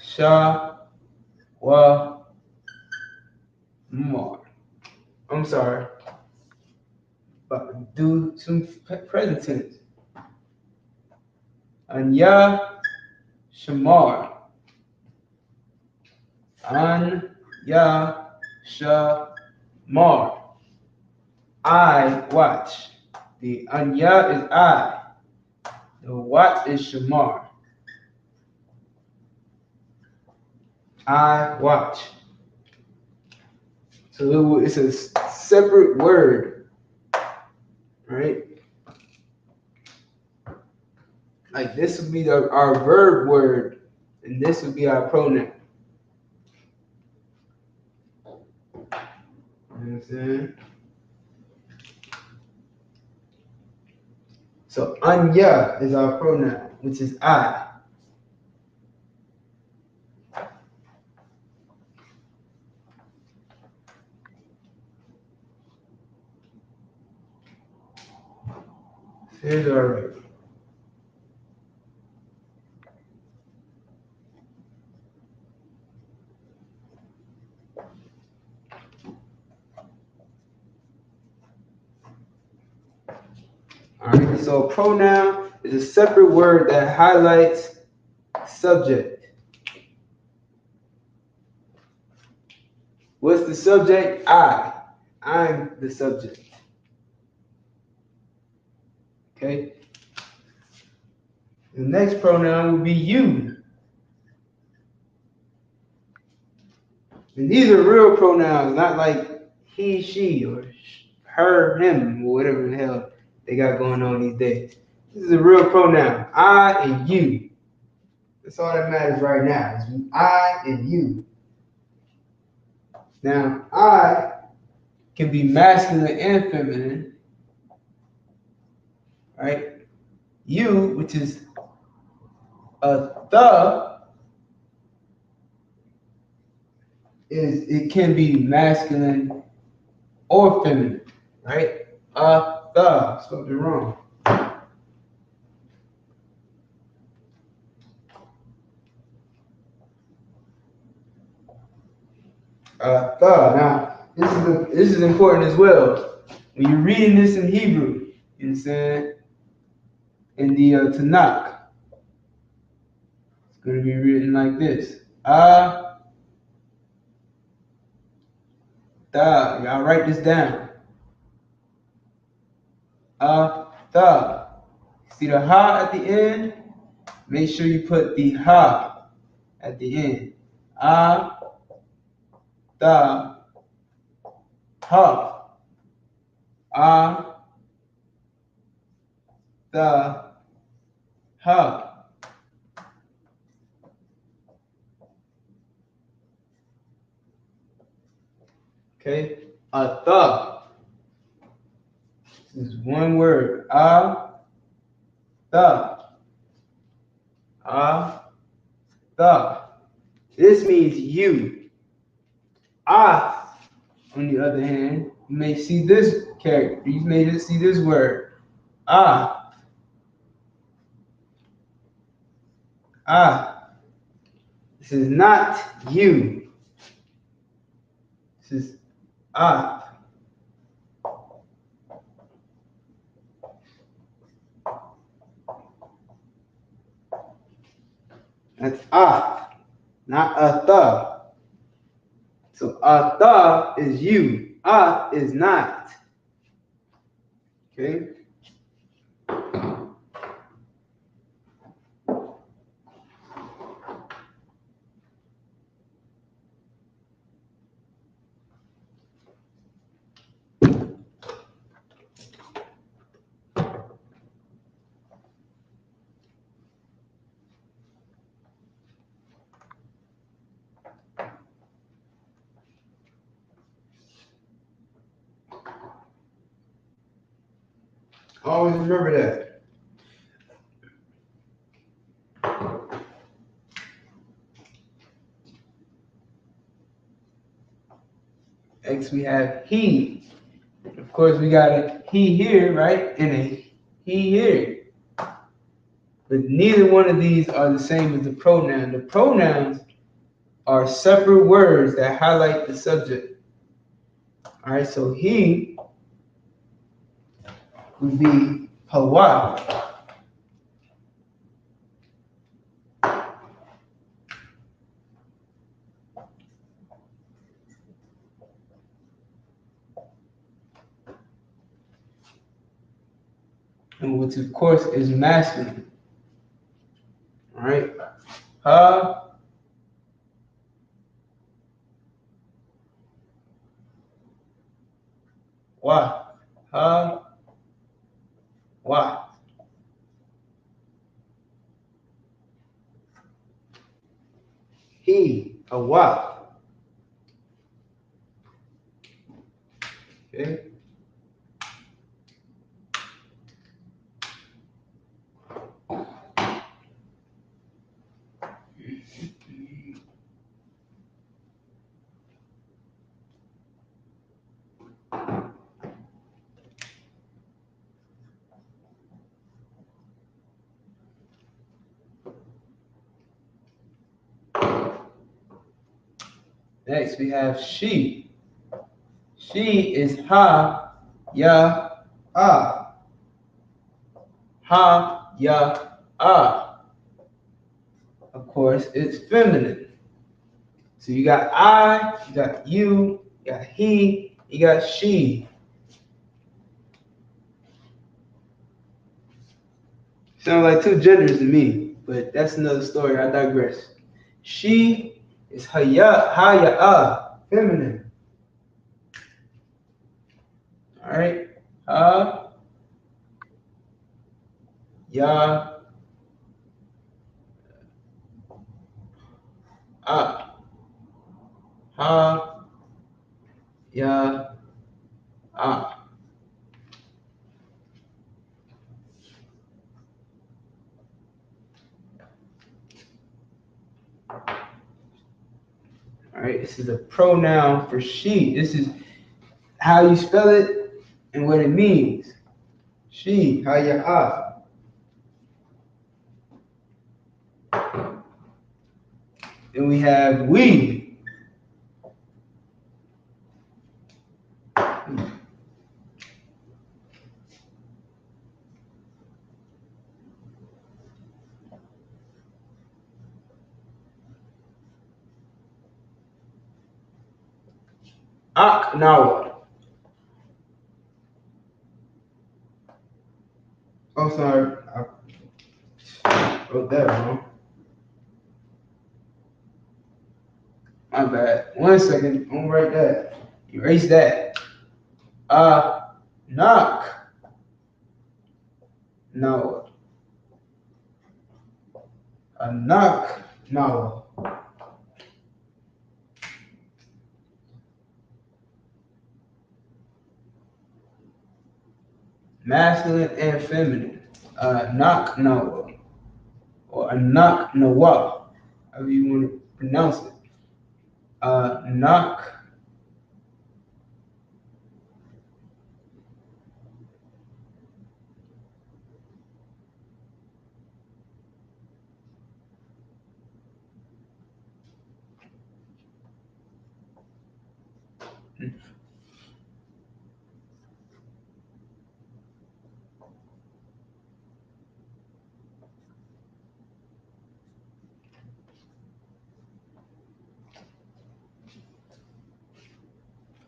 Shah Wa Mar. I'm sorry. But do some present tense. Anya Shamar. Anya Shamar. I watch. The Anya is I. The watch is Shamar. I watch. So it's a separate word, right? Like this would be our verb word, and this would be our pronoun. You know what I'm saying? So Anya is our pronoun, which is I. Here's all right. All right, so a pronoun is a separate word that highlights subject. What's the subject? I. I'm the subject. Okay? The next pronoun would be you. And these are real pronouns, not like he, she, or her, him, or whatever the hell they got going on these days. This is a real pronoun. I and you. That's all that matters right now. Is I and you. Now, I can be masculine and feminine. Right? You, which is a the, it can be masculine or feminine, right? Spelled it wrong. Now, this is important as well. When you're reading this in Hebrew, you know what I'm saying? In the Tanakh, it's going to be written like this. Y'all write this down. See the ha at the end? Make sure you put the ha at the end. Ha. Ha. Okay? This is one word. This means you. On the other hand, you may see this character. You may just see this word. This is not you. This is That's not So is you. Is not. Okay? Always remember that. Next we have he. Of course, we got a he here, right? And a he here. But neither one of these are the same as the pronoun. The pronouns are separate words that highlight the subject. All right, so he would be Hawa. And which of course is masculine. All right, wa, wa. He, Hawa. Okay. Next we have she. She is ha, ya, ah. Ha, ya, ah. Of course, it's feminine. So you got I, you got you got he, you got she. Sound like two genders to me, but that's another story. I digress. She is ha, feminine. All right, ha, ya, ah, ha, ya, ah. All right, this is a pronoun for she. This is how you spell it and what it means. She, hayah. Then we have we. Ak, now. Oh, sorry. I wrote that wrong. My bad. 1 second. Don't write that. Erase that. Knock. No. A knock. No. Masculine and feminine. Knock. No. Or a knock. No. However you want to pronounce it. Knock.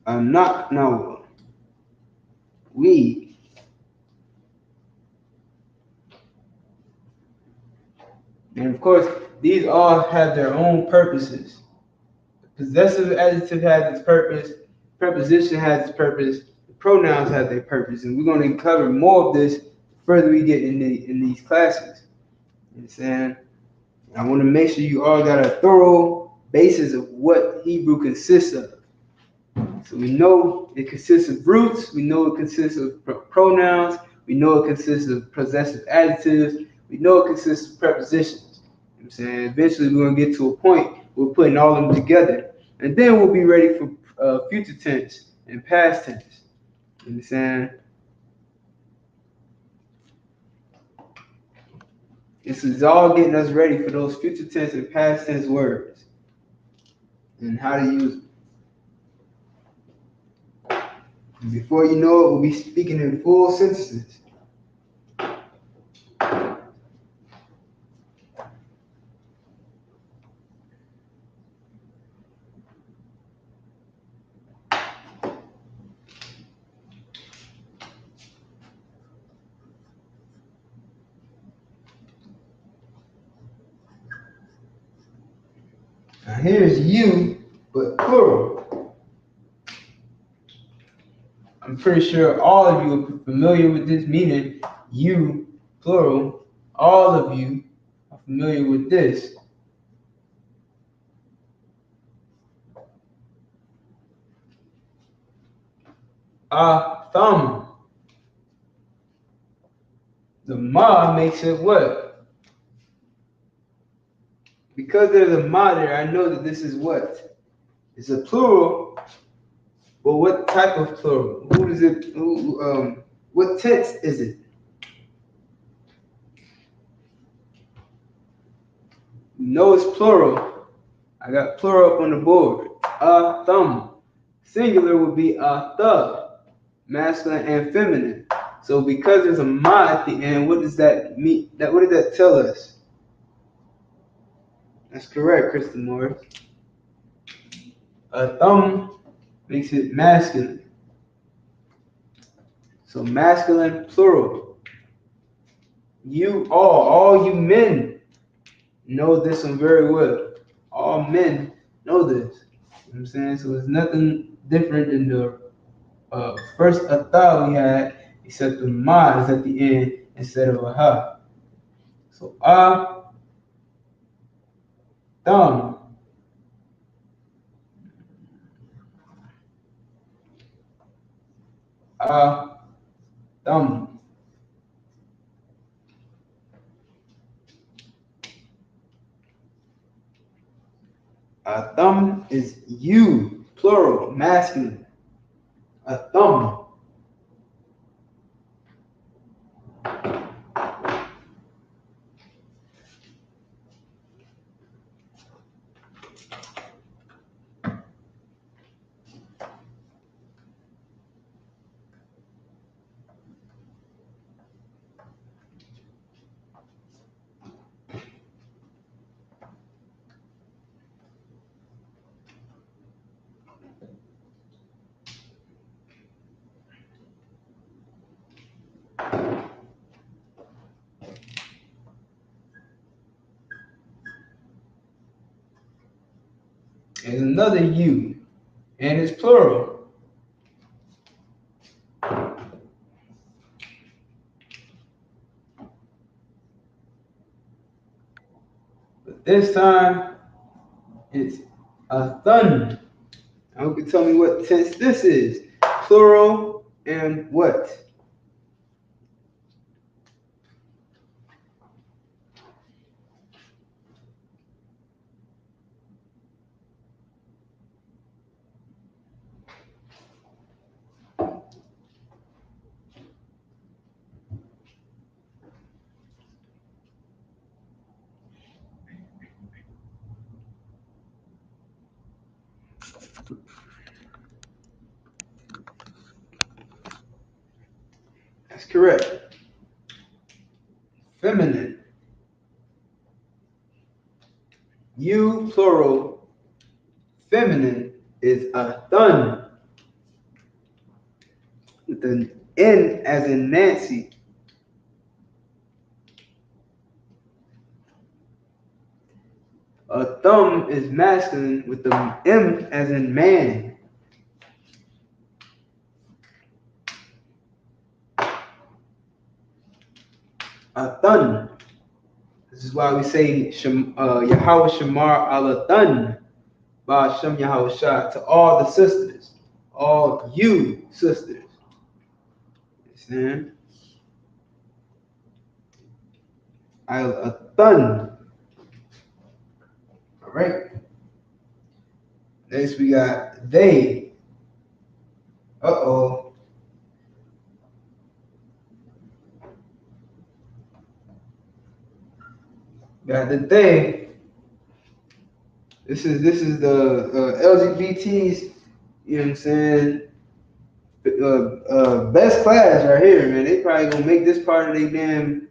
A knock. No. We. And of course, these all have their own purposes. Possessive adjective has its purpose, preposition has its purpose, the pronouns have their purpose, and we're going to cover more of this the further we get in these classes. You know what I'm saying? I want to make sure you all got a thorough basis of what Hebrew consists of. So we know it consists of roots, we know it consists of pronouns, we know it consists of possessive adjectives, we know it consists of prepositions. You know what I'm saying? Eventually we're going to get to a point where we're putting all of them together. And then we'll be ready for future tense and past tense. You know what I'm saying? This is all getting us ready for those future tense and past tense words and how to use them. And before you know it, we'll be speaking in full sentences. Now here's you, but plural. I'm pretty sure all of you are familiar with this meaning, you, plural. All of you are familiar with this. Thumb. The ma makes it what? Because there's a ma there, I know that this is what? It's a plural. Well, what type of plural? Who is it? What tense is it? You know it's plural. I got plural up on the board. Thumb. Singular would be thug, masculine and feminine. So because there's a ma at the end, what does that mean? What does that tell us? That's correct, Kristen Morris. Thumb makes it masculine. So masculine, plural. You all you men know this one very well. All men know this. You know what I'm saying? So it's nothing different than the first atha we had, except the ma is at the end instead of a ha. So thumb. Thumb. A thumb is you, plural, masculine. A thumb. There's another you, and it's plural. But this time, it's a thun. Now you can tell me what tense this is. Plural and what? That's correct. Feminine. You, plural. Feminine is a thun. With an N as in Nancy. A thumb is masculine with the M as in man. A thun. This is why we say Yahweh Shamar ala thun. Ba Shem Yahweh Shah to all the sisters. All you sisters. Understand? A thun. All right. Next we got they. Uh-oh. Got the they. This is the LGBTs, you know what I'm saying? Best class right here, man. They probably gonna make this part of their damn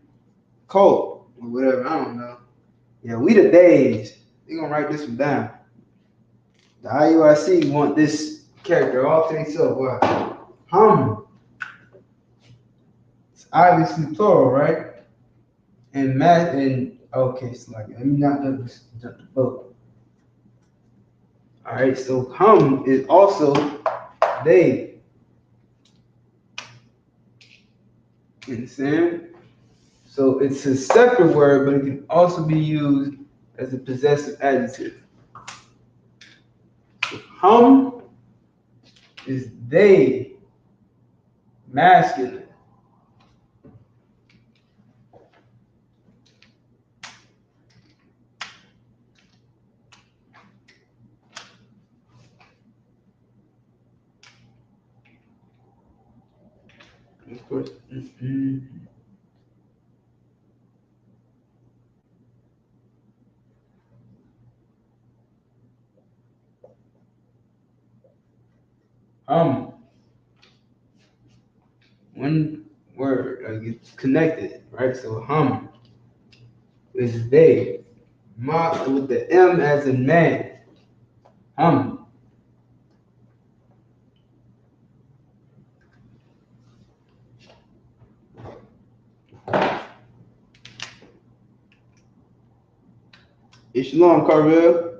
cult or whatever. I don't know. Yeah, we the days. They gonna write this one down. The IUIC want this character all to themselves. What? It's obviously plural, right? And math and okay, so like let me not jump the boat. All right, so hum is also they. You understand? So it's a separate word, but it can also be used as a possessive adjective. So hum is they, masculine. Of course. One word, like it's connected, right? So hum is they. Ma with the M as in man. Hum. Shalom, Carvel.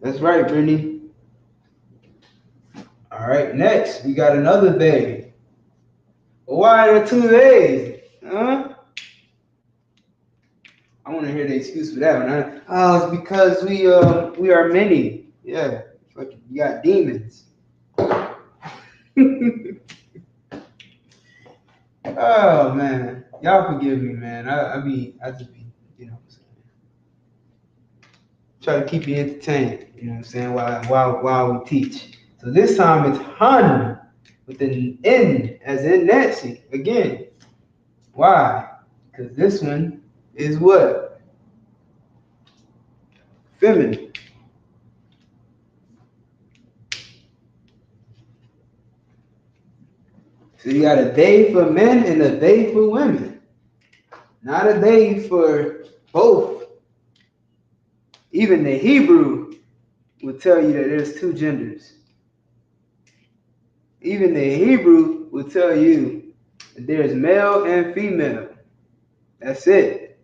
That's right, Brittany. All right, next we got another they. Why are there two days? Huh? I want to hear the excuse for that one. Huh? Oh, it's because we are many. Yeah, you got demons. Oh man. Y'all forgive me, man. I just be, you know what I'm saying? Try to keep you entertained, you know what I'm saying, while we teach. So this time it's hun with an N as in Nancy. Again. Why? Because this one is what? Feminine. So you got a they for men and a they for women. Not a they for both. Even the Hebrew will tell you that there's two genders. Even the Hebrew will tell you that there's male and female. That's it.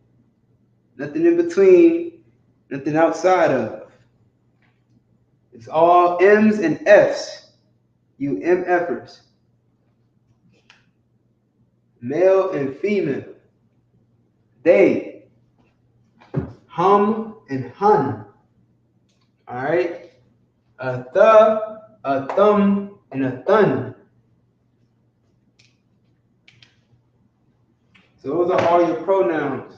Nothing in between, nothing outside of. It's all M's and F's. You MFers. Male and female. They. Hum and hun. Alright? A th, a thumb, and a thun. So those are all your pronouns.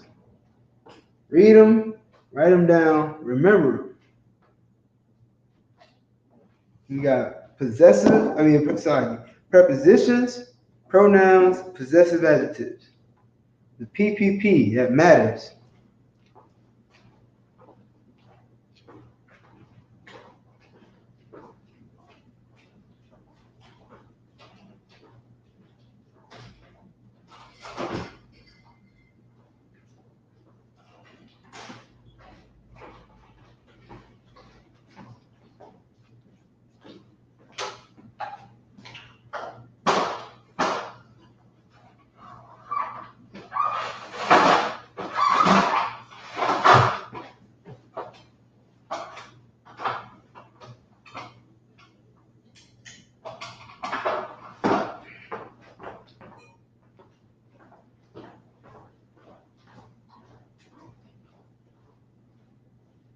Read them, write them down, remember them. You got prepositions, pronouns, possessive adjectives. The PPP, that matters.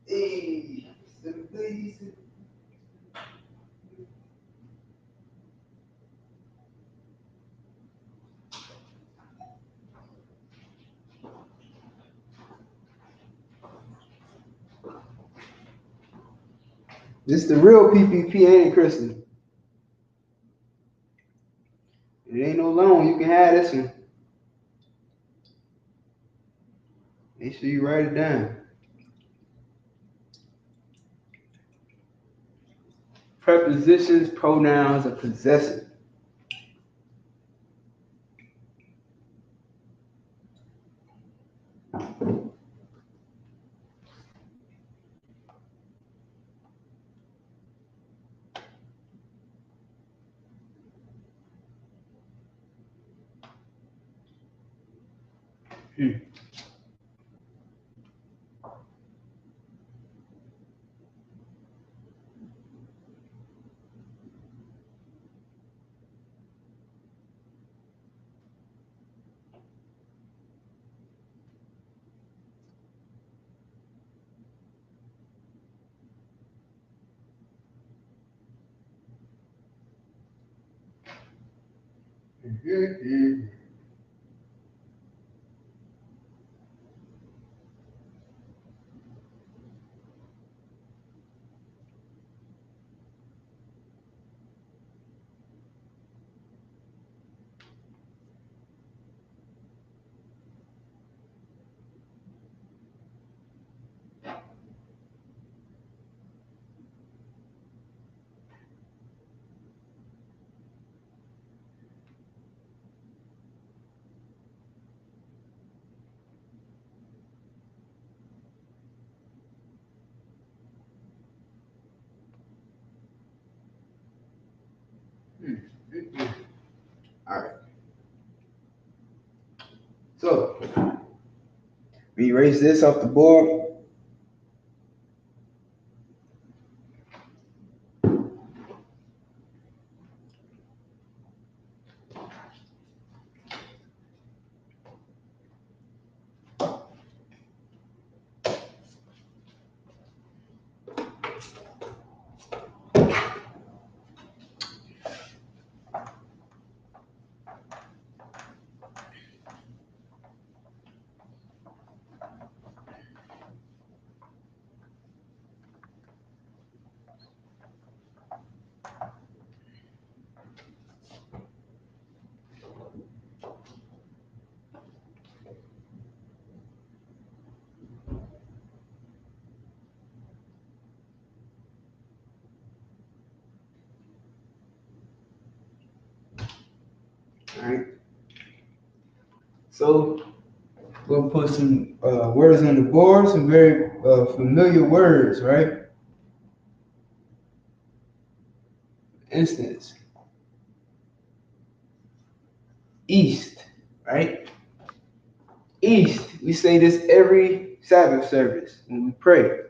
Hey, this is the real PPP, ain't it, Kristen? It ain't no loan. You can have this one. Make sure you write it down. Prepositions, pronouns, and possessive. All right. So, we erase this off the board. So we'll put some words on the board, some very familiar words, right? Instance. East, right? East. We say this every Sabbath service when we pray.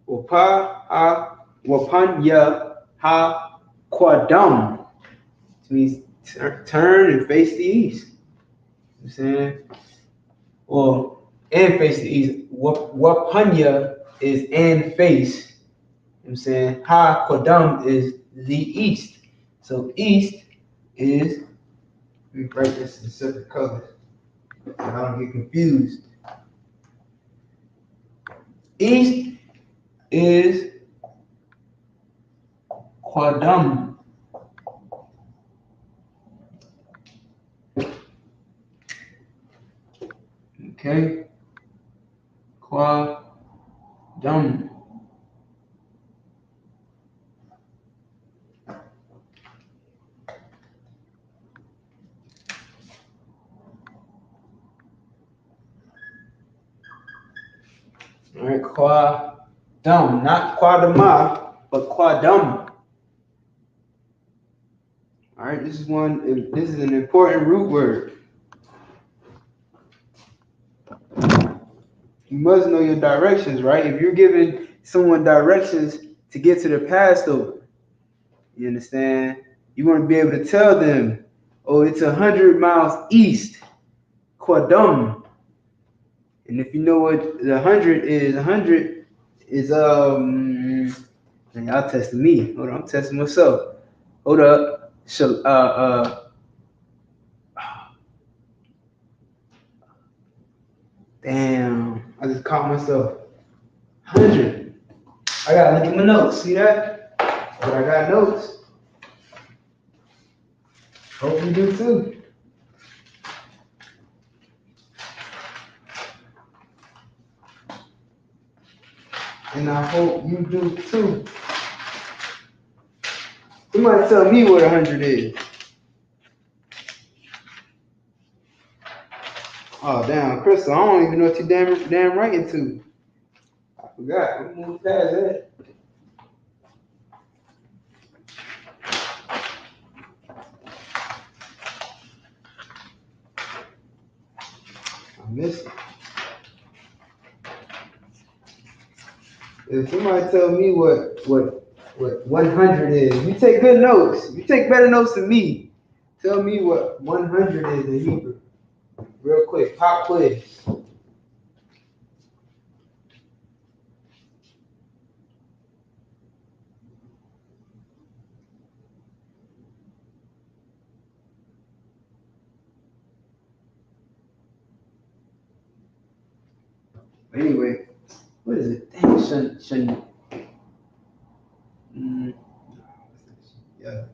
Wapanya ha Qadam. Which means turn and face the east. You know what I'm saying? Or and face the east. Wapanya is and face. You know what I'm saying? Ha Qadam is the east. So east is, let me write this in separate colors so I don't get confused. East is Qadam. Okay? Qadam. All right, Qadam, not Qadama, but Qadam. All right, this is an important root word. You must know your directions, right? If you're giving someone directions to get to the Passover, you understand? You want to be able to tell them, oh, it's 100 miles east, Qadam. And if you know what the 100 is and y'all testing me. Hold on, I'm testing myself. Hold up. Damn, I just caught myself. 100. I gotta look at my notes. See that? But I got notes. Hope you do too. And I hope you do too. You might tell me what 100 is. Oh damn, Crystal, I don't even know what you damn writing to. I forgot. We moved past that. I missed it. If somebody tell me what 100 is, you take good notes. You take better notes than me. Tell me what 100 is in Hebrew. Real quick, pop quiz. Anyway, what is it? Dang, shun. Yeah.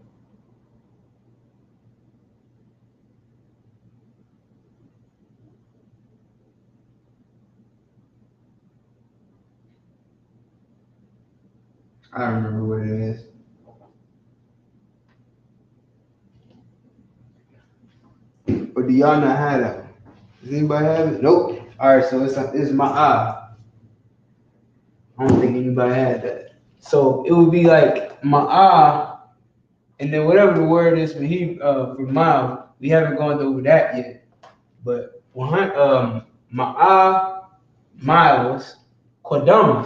I don't remember what it is. Or do y'all not have that one? Does anybody have it? Nope. All right, so it's my eye. I don't think anybody had that. So it would be like my eye, and then whatever the word is for mile, we haven't gone over that yet. But my eye miles, Qadam,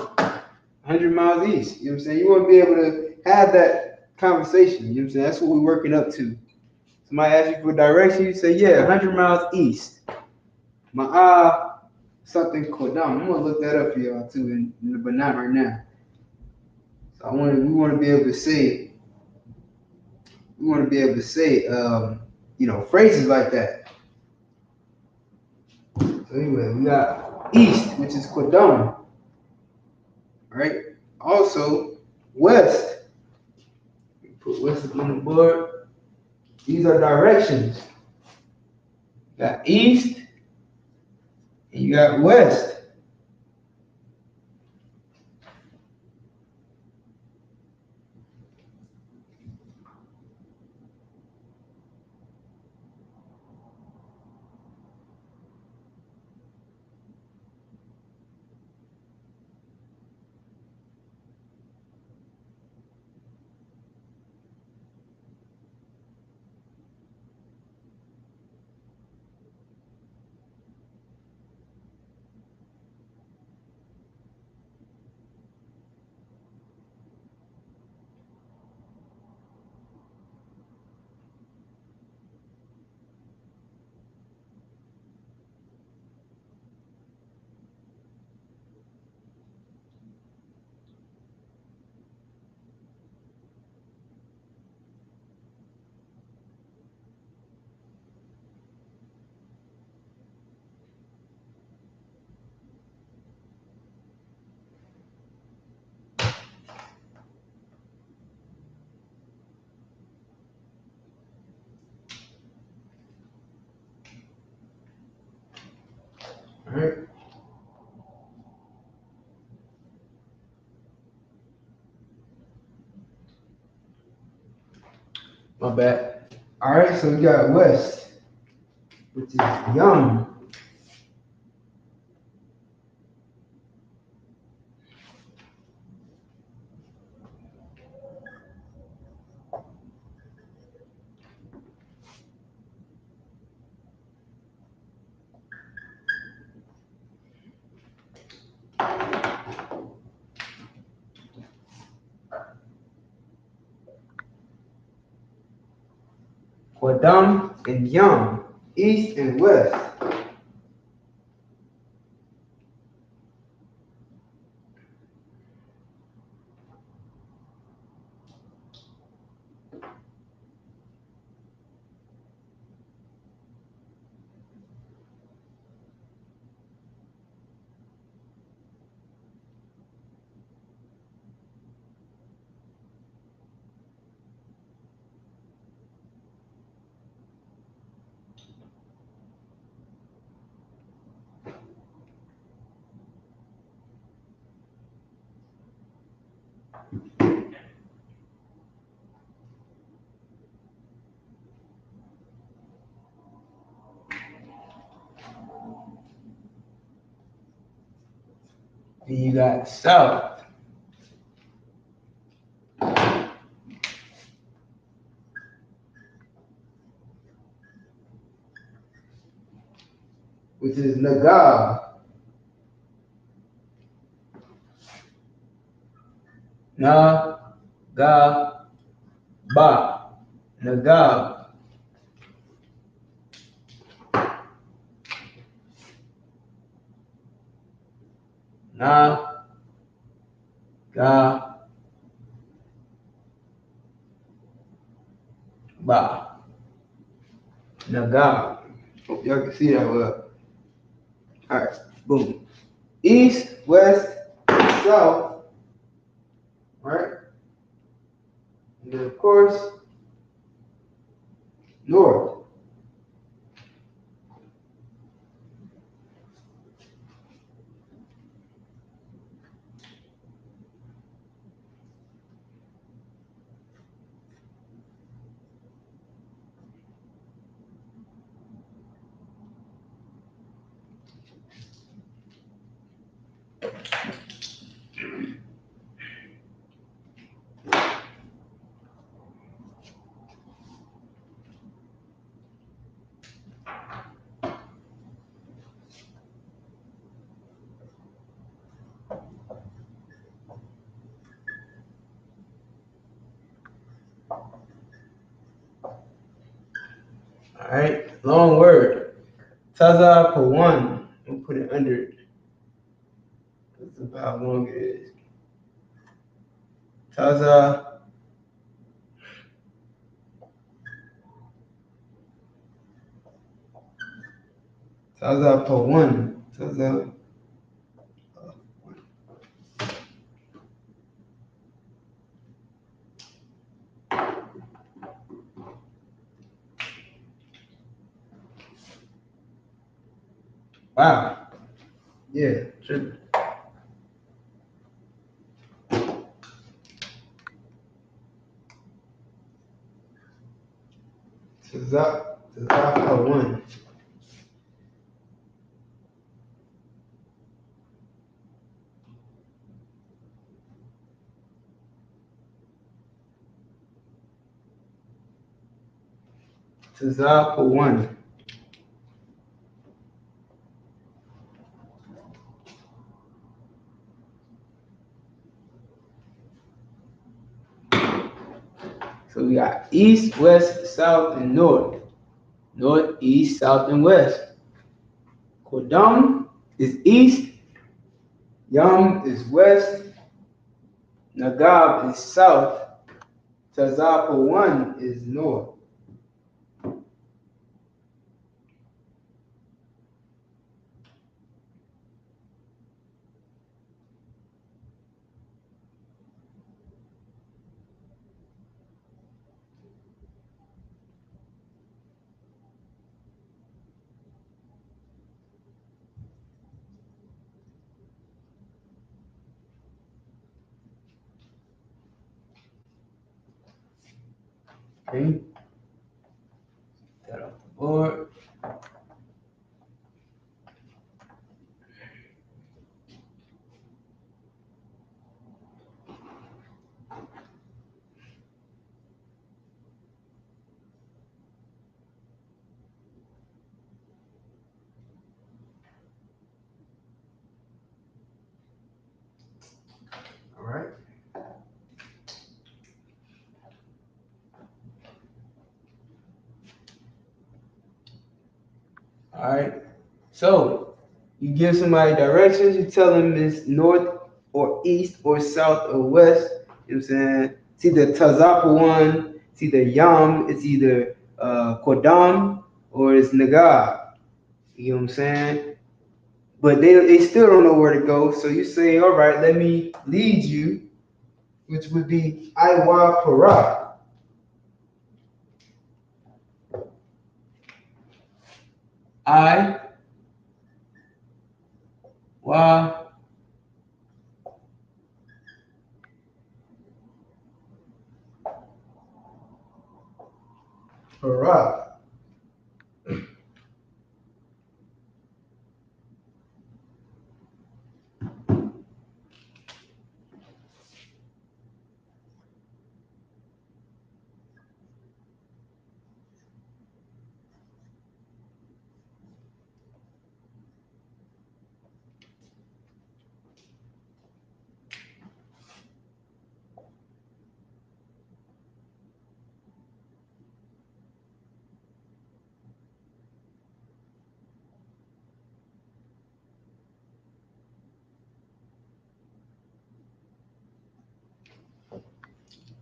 100 miles east. You know what I'm saying? You want to be able to have that conversation. You know what I'm saying? That's what we're working up to. Somebody asks you for direction, you say, yeah, 100 miles east. My something Qadam. I'm gonna look that up for y'all too, but not right now. So we want to be able to say, phrases like that. So anyway, we got east, which is Qadam, right? Also, west. Put west on the board. These are directions. You got east, and you got west. Alright. My bad. Alright, so we got West, which is Young. Qadam and Young, East and West. And you got South. Which is Nagab. Na-ga-ba. Nagab. Na-ga-ba. Nagab. Hope y'all can see that well. Alright, boom. East, West, South. Right? And then of course, North. Alright, long word. Taza for one. We'll put it under it. That's about how long it is. Taza. Taza for one. Taza. Wow. Yeah, tripping. Taza for one. Taza for one. So we got East, West, South, and North. North, East, South, and West. Qadam is East. Yam is West. Nagab is South. Taza for one is North. Okay. That off the board. All right. All right. So you give somebody directions, you tell them it's north or east or south or west. You know what I'm saying? It's either Tazapuan, it's either Yam, it's either Kodam, or it's Nagar. You know what I'm saying? But they still don't know where to go. So you say, all right, let me lead you, which would be Iwa Para. I wa para.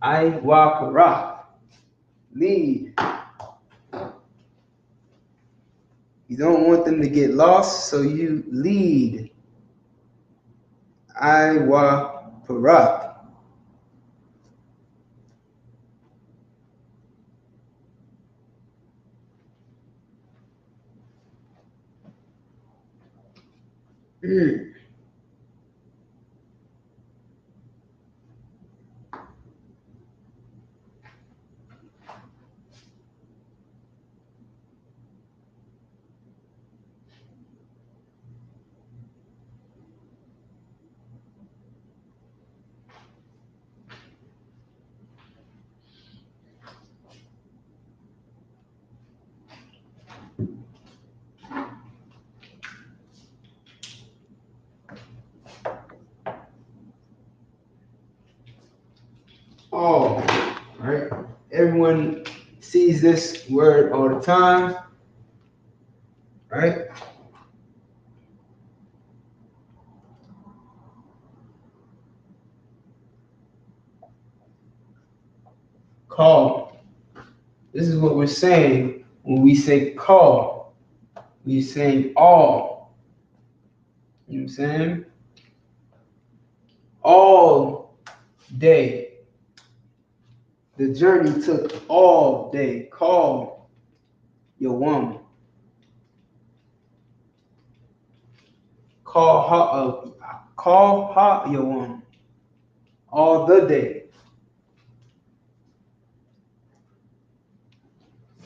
Iwa Para. Lead. You don't want them to get lost, so you lead. Iwa Para. All right. Everyone sees this word all the time, right? Call. This is what we're saying when we say call. We're saying all. You know what I'm saying? All day. The journey took all day. Call your woman. Call her your woman. All the day.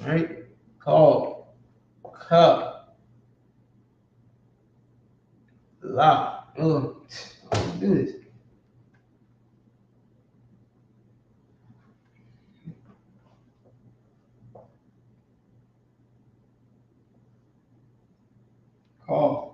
Right? Call. Cup. La. Oh, do this. Call.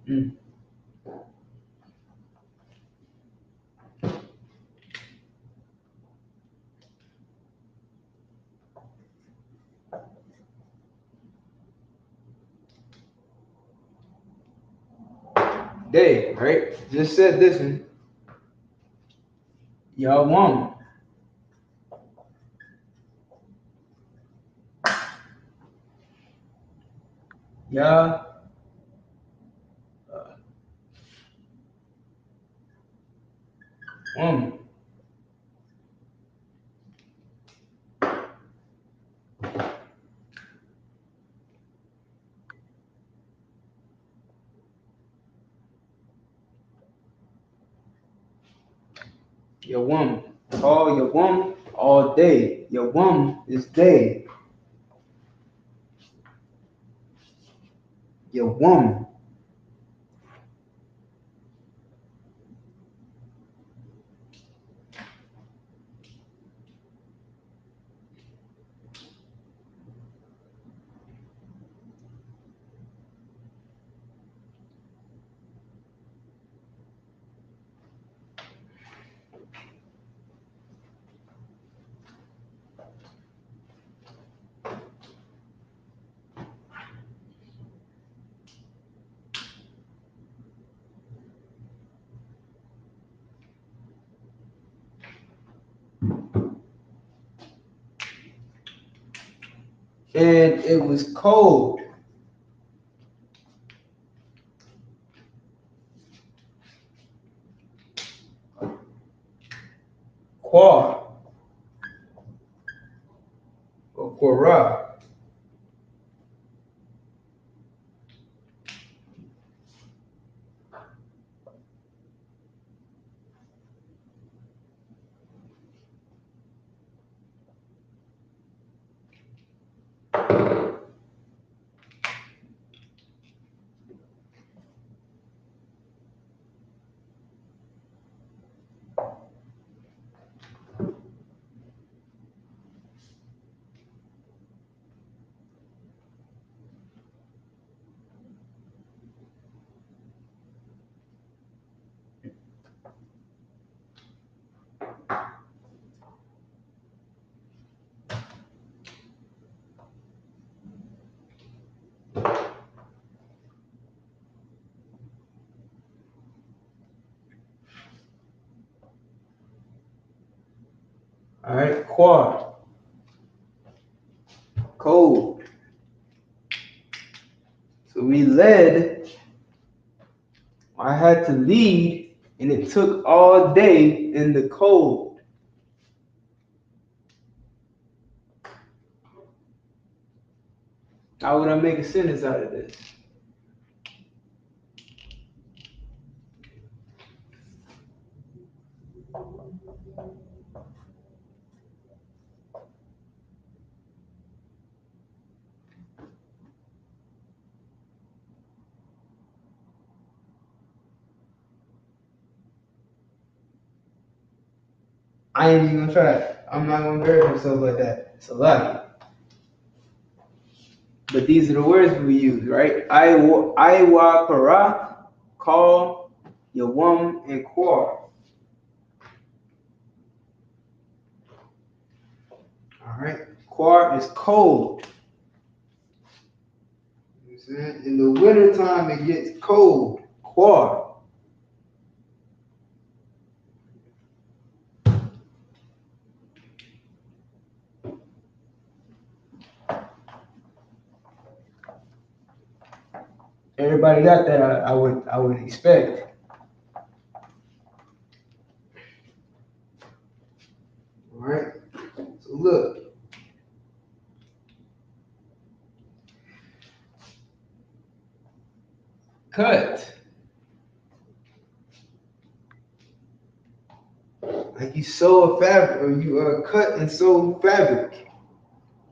Mm. day, right? Just said this one. YAHANNA. YAHANNA. YAHANNA. Call YAHANNA all day. YAHANNA is day. YAHANNA. And it was cold. Quar or Quora. All right, Quar. Cold. So we led. I had to lead, and it took all day in the cold. How would I make a sentence out of this? I ain't even gonna try it. I'm not gonna embarrass myself like that. It's a lie. But these are the words we use, right? I.W.P.K, call, YAHANNA, and Quar. All right. Quar is cold. You know what I'm saying? In the wintertime, it gets cold. Quar. Everybody got that, I would expect. All right. So look. Cut. Like you sew a fabric, or you cut and sew fabric. You know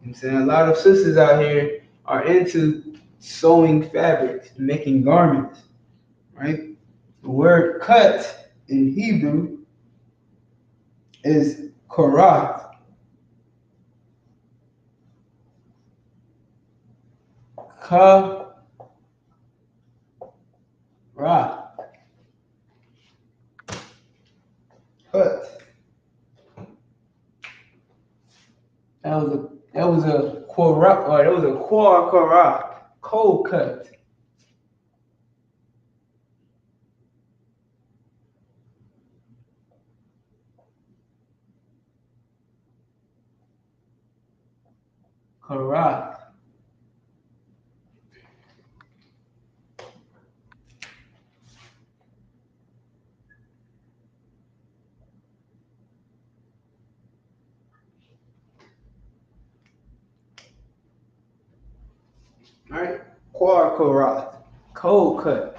what I'm saying? A lot of sisters out here are into sewing fabrics, making garments, right? The word cut in Hebrew is karat. Karat. Cut. That was a quar, or that was a quar karat, cold cut. Karath. All right, Quar Karath. Cold cut.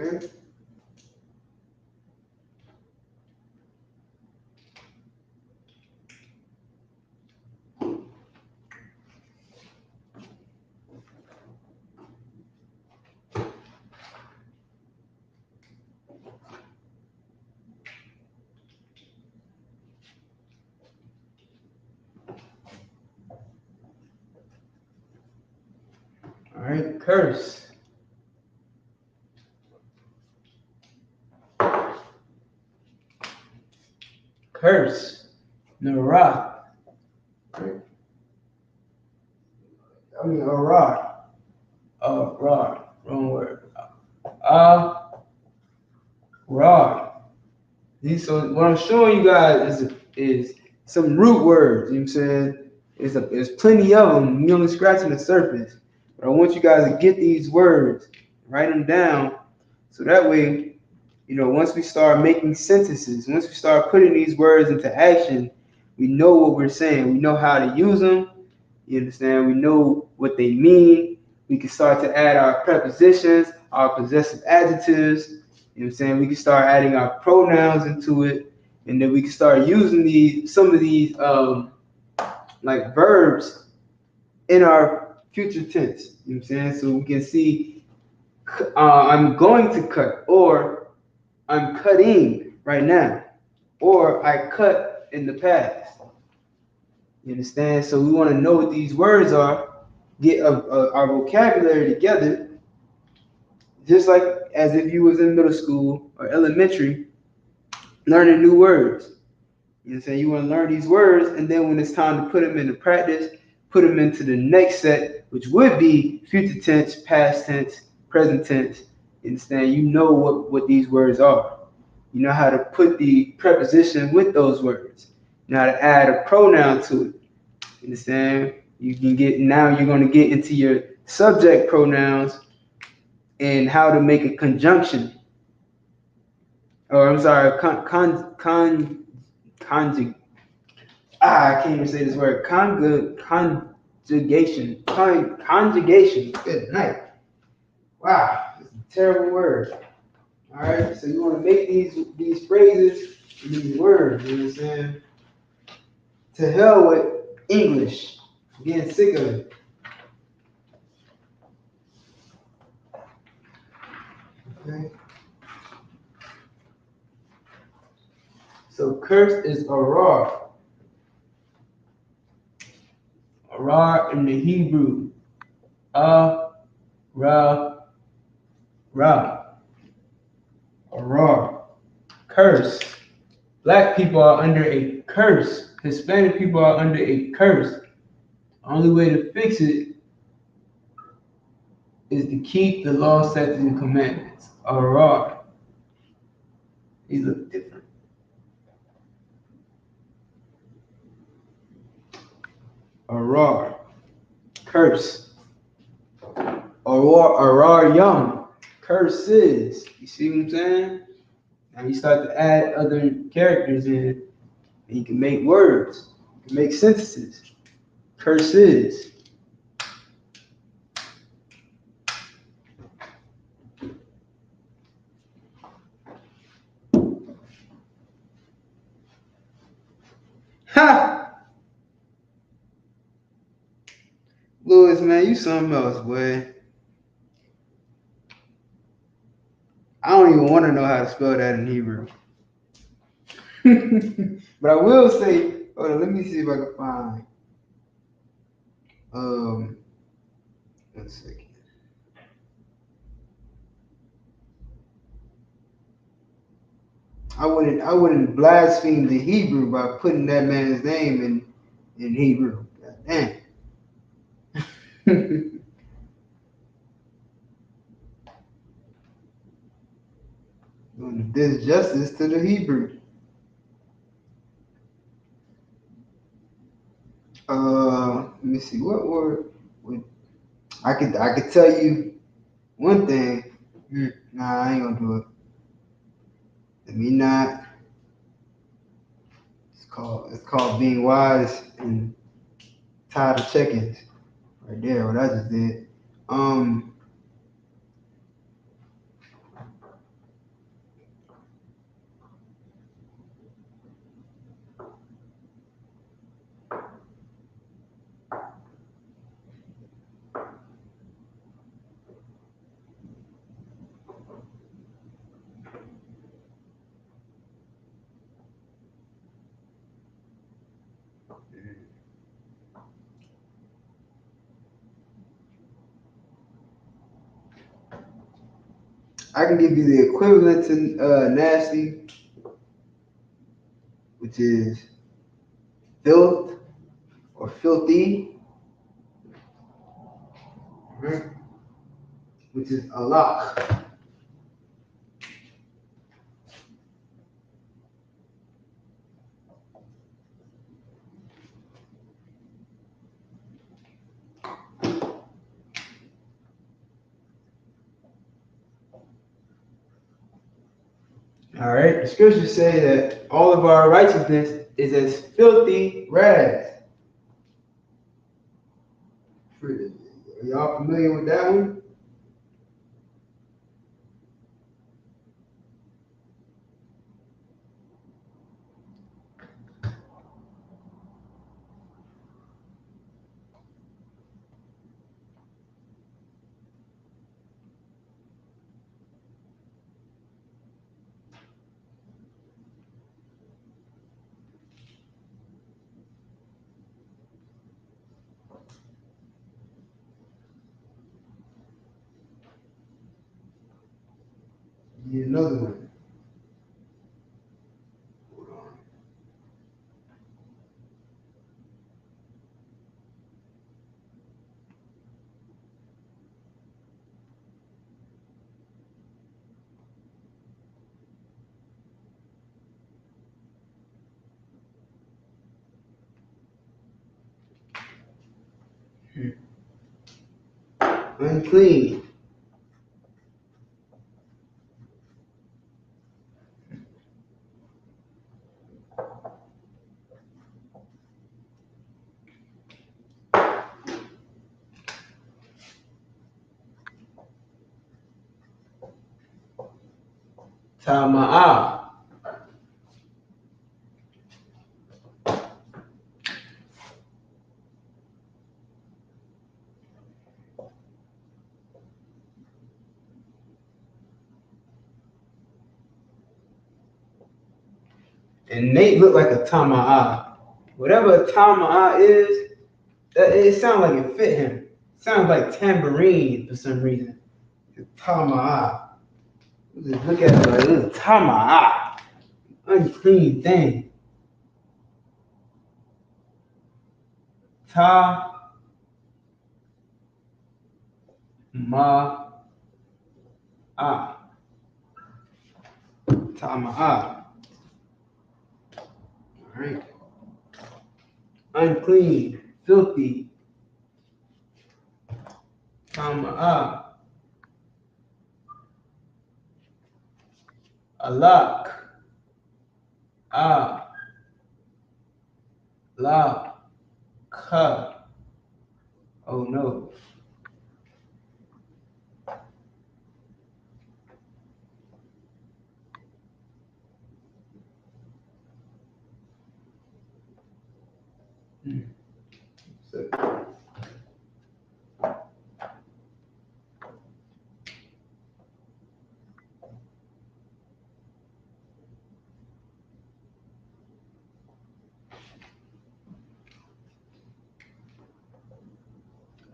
Okay. All right, curse. Curse. Narath. Arad. Rod. Wrong word. Rod. So what I'm showing you guys is some root words. You know what I'm saying? There's plenty of them. We only scratching the surface. But I want you guys to get these words, write them down, so that way, once we start making sentences, once we start putting these words into action, we know what we're saying. We know how to use them. You understand? We know what they mean. We can start to add our prepositions, our possessive adjectives. You know what I'm saying? We can start adding our pronouns into it, and then we can start using some of these like verbs in our future tense. You know what I'm saying? So we can see I'm going to cut, or I'm cutting right now, or I cut in the past. You understand? So we want to know what these words are, get our vocabulary together, just like as if you was in middle school or elementary, learning new words. You know what I'm saying? You want to learn these words, and then when it's time to put them into practice, put them into the next set, which would be future tense, past tense, present tense. You understand? You know what these words are. You know how to put the preposition with those words. You know how to add a pronoun to it. You understand? You're going to get into your subject pronouns and how to make a conjunction. Or I'm sorry, I can't even say this word. Conjugation. Conjugation. Good night. Wow, it's a terrible word. All right, so you want to make these phrases and these words. You know what I'm saying? To hell with English. I'm getting sick of it. Okay. So curse is arar. Arar in the Hebrew. Ra. Arar. Curse. Black people are under a curse. Hispanic people are under a curse. Only way to fix it is to keep the law, statutes, and commandments. Arar. These look different. Arar. Curse. Arar Yum, curses. You see what I'm saying? Now you start to add other characters in, and you can make words, you can make sentences. Curses. Ha! Louis, man, you something else, boy. I don't even want to know how to spell that in Hebrew. But I will say, hold on, let me see if I can find. 1 second. I wouldn't blaspheme the Hebrew by putting that man's name in Hebrew. God damn. Doing disjustice to the Hebrew. Let me see. What word? I could tell you one thing. Nah, I ain't gonna do it. Let me not. It's called being wise and tired of chickens. Right there, what I just did. I can give you the equivalent to nasty, which is filth or filthy, right? Which is Allah. All right, the scriptures say that all of our righteousness is as filthy rags. Are y'all familiar with that one? Need another one. Hold on. Unclean. Tama'ah. And Nate looked like a tama'ah. Whatever a tama'ah is, it sounds like it fit him. It sounds like tambourine for some reason. Tama'ah. Just look at it like this is tama'ah. Unclean thing. Ta-ma-ah. Tama'ah. All right. Unclean, filthy. Tama'ah. alak, a, la, ka. Oh no.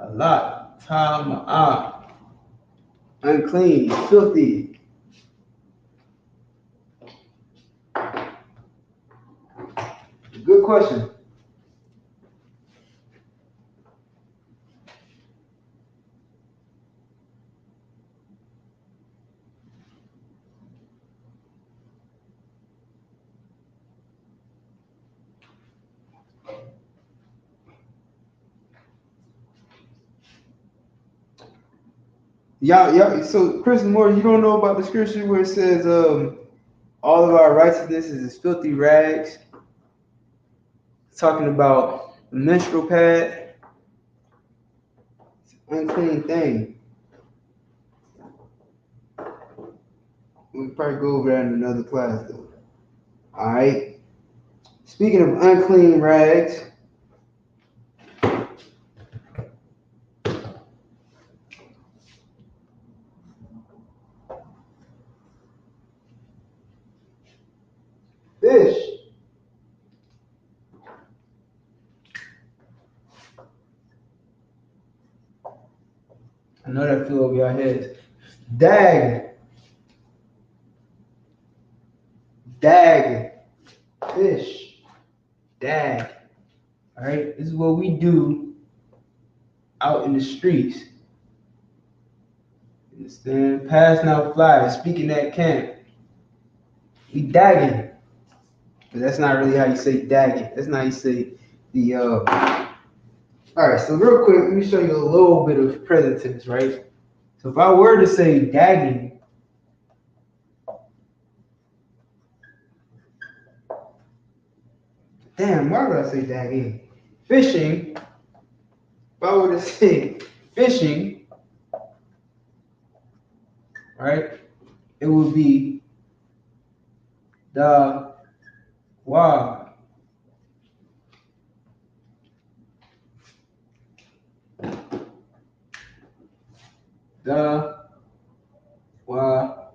Alak, tama'a. Unclean, filthy. Good question. Yeah. So, Chris Moore, you don't know about the scripture where it says, all of our righteousness is filthy rags. Talking about the menstrual pad, unclean thing. We'll probably go over that in another class, though. All right. Speaking of unclean rags, fish. I know that flew over your heads. Dag. Fish. Dag. All right. This is what we do out in the streets. Understand? Passing out flyers, speaking at camp. We dagging. But that's not really how you say dagging. That's not how you say the All right, so real quick, let me show you a little bit of present tense, right? So if I were to say dagging, damn, why would I say dagging? Fishing, if I were to say fishing, right, it would be the wa. The wa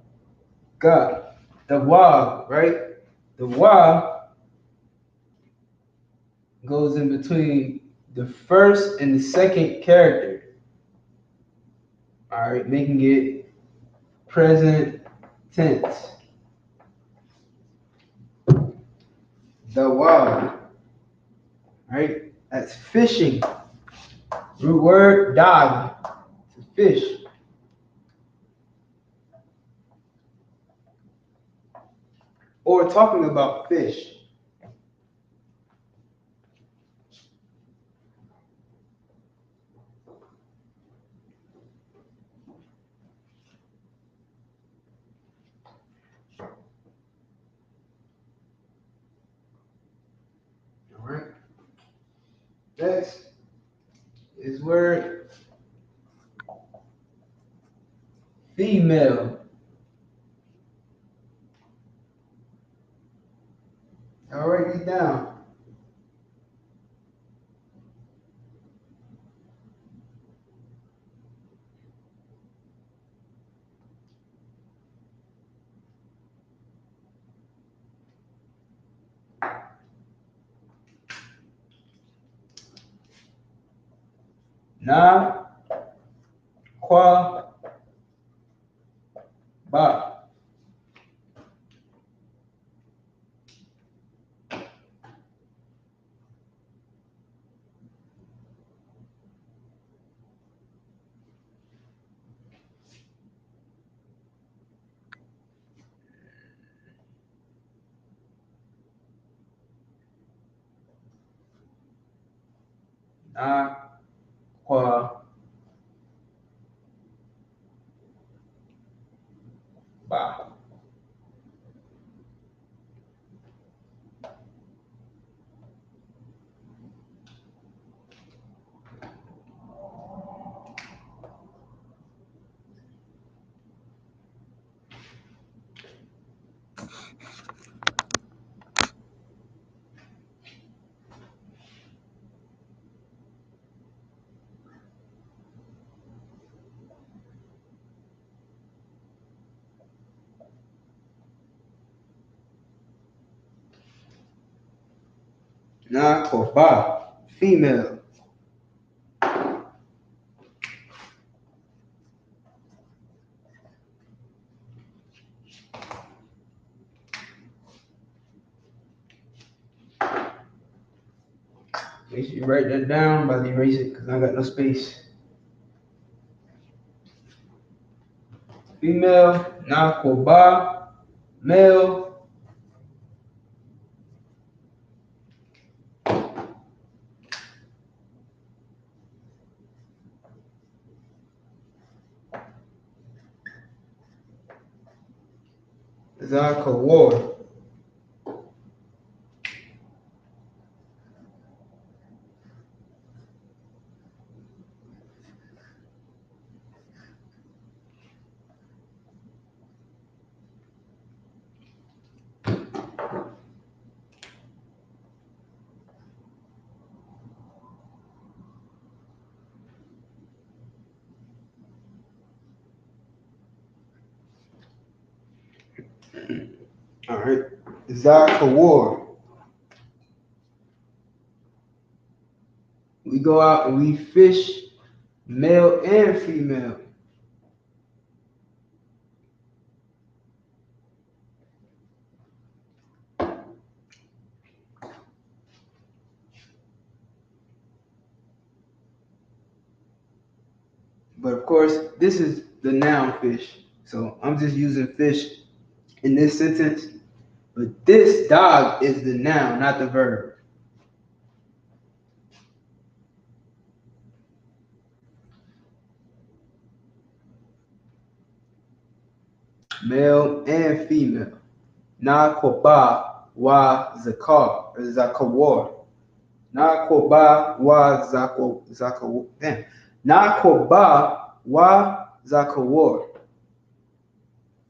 ga. The wa, right? The wa goes in between the first and the second character. All right, making it present tense. The wa, right? That's fishing. Root word dog, to fish. Or talking about fish. All right. Next is word female. I'll write these down. Na, qua, ba. Na, qua, ba. Nakoba, female. Make sure you write that down. I'm about to erase it because I got no space. Female, Nakoba, male. Zakawar. All right. Zakawar. We go out and we fish male and female. But of course, this is the noun fish. So I'm just using fish in this sentence. But this dog is the noun, not the verb. Male and female. Na koba wa zakar or zakawar. Na koba wa zakawar. Damn. Na koba wa zakawar.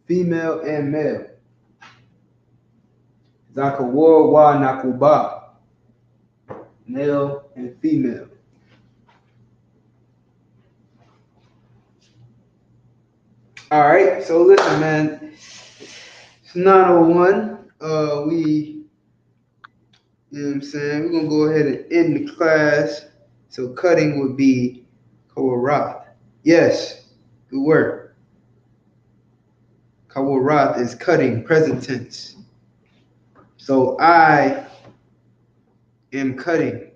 Female and male. Zakawar wa nakuba. Male and female. All right, so listen, man. It's 9:01. You know what I'm saying? We're gonna go ahead and end the class. So cutting would be kawarat. Yes, good word. Kawarat is cutting, present tense. So I am cutting.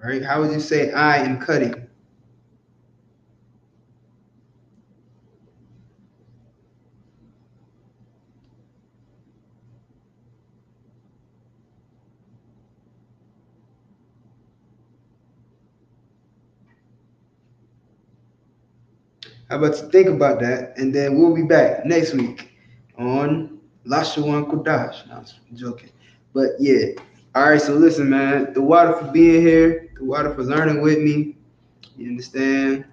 Right? How would you say I am cutting? How about you think about that, and then we'll be back next week on Lashawan Qadash. No, I'm joking. But yeah. All right, so listen, man. The water for being here, the water for learning with me. You understand?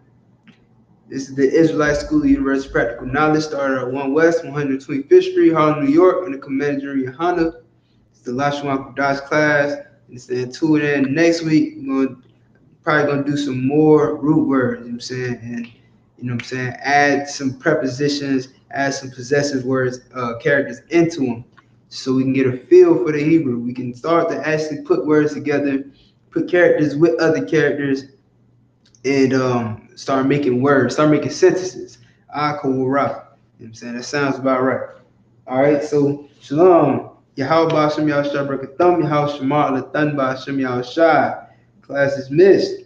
This is the Israelite School of Universal Practical Knowledge, started at 1 West, 125th Street, Harlem, New York, in the commander YAHANNA. It's the Lashawan Qadash class. Understand? Tune in next week. We're probably gonna do some more root words, you know what I'm saying? And you know what I'm saying, add some prepositions, add some possessive words, characters into them, so we can get a feel for the Hebrew. We can start to actually put words together, put characters with other characters, and start making words, start making sentences. You know what I'm saying? That sounds about right. All right, so shalom. Yahweh Ba'Shem Yahshua Barakatham, Yahweh Shema Latan Ba'Shem Yahushai. Class is missed.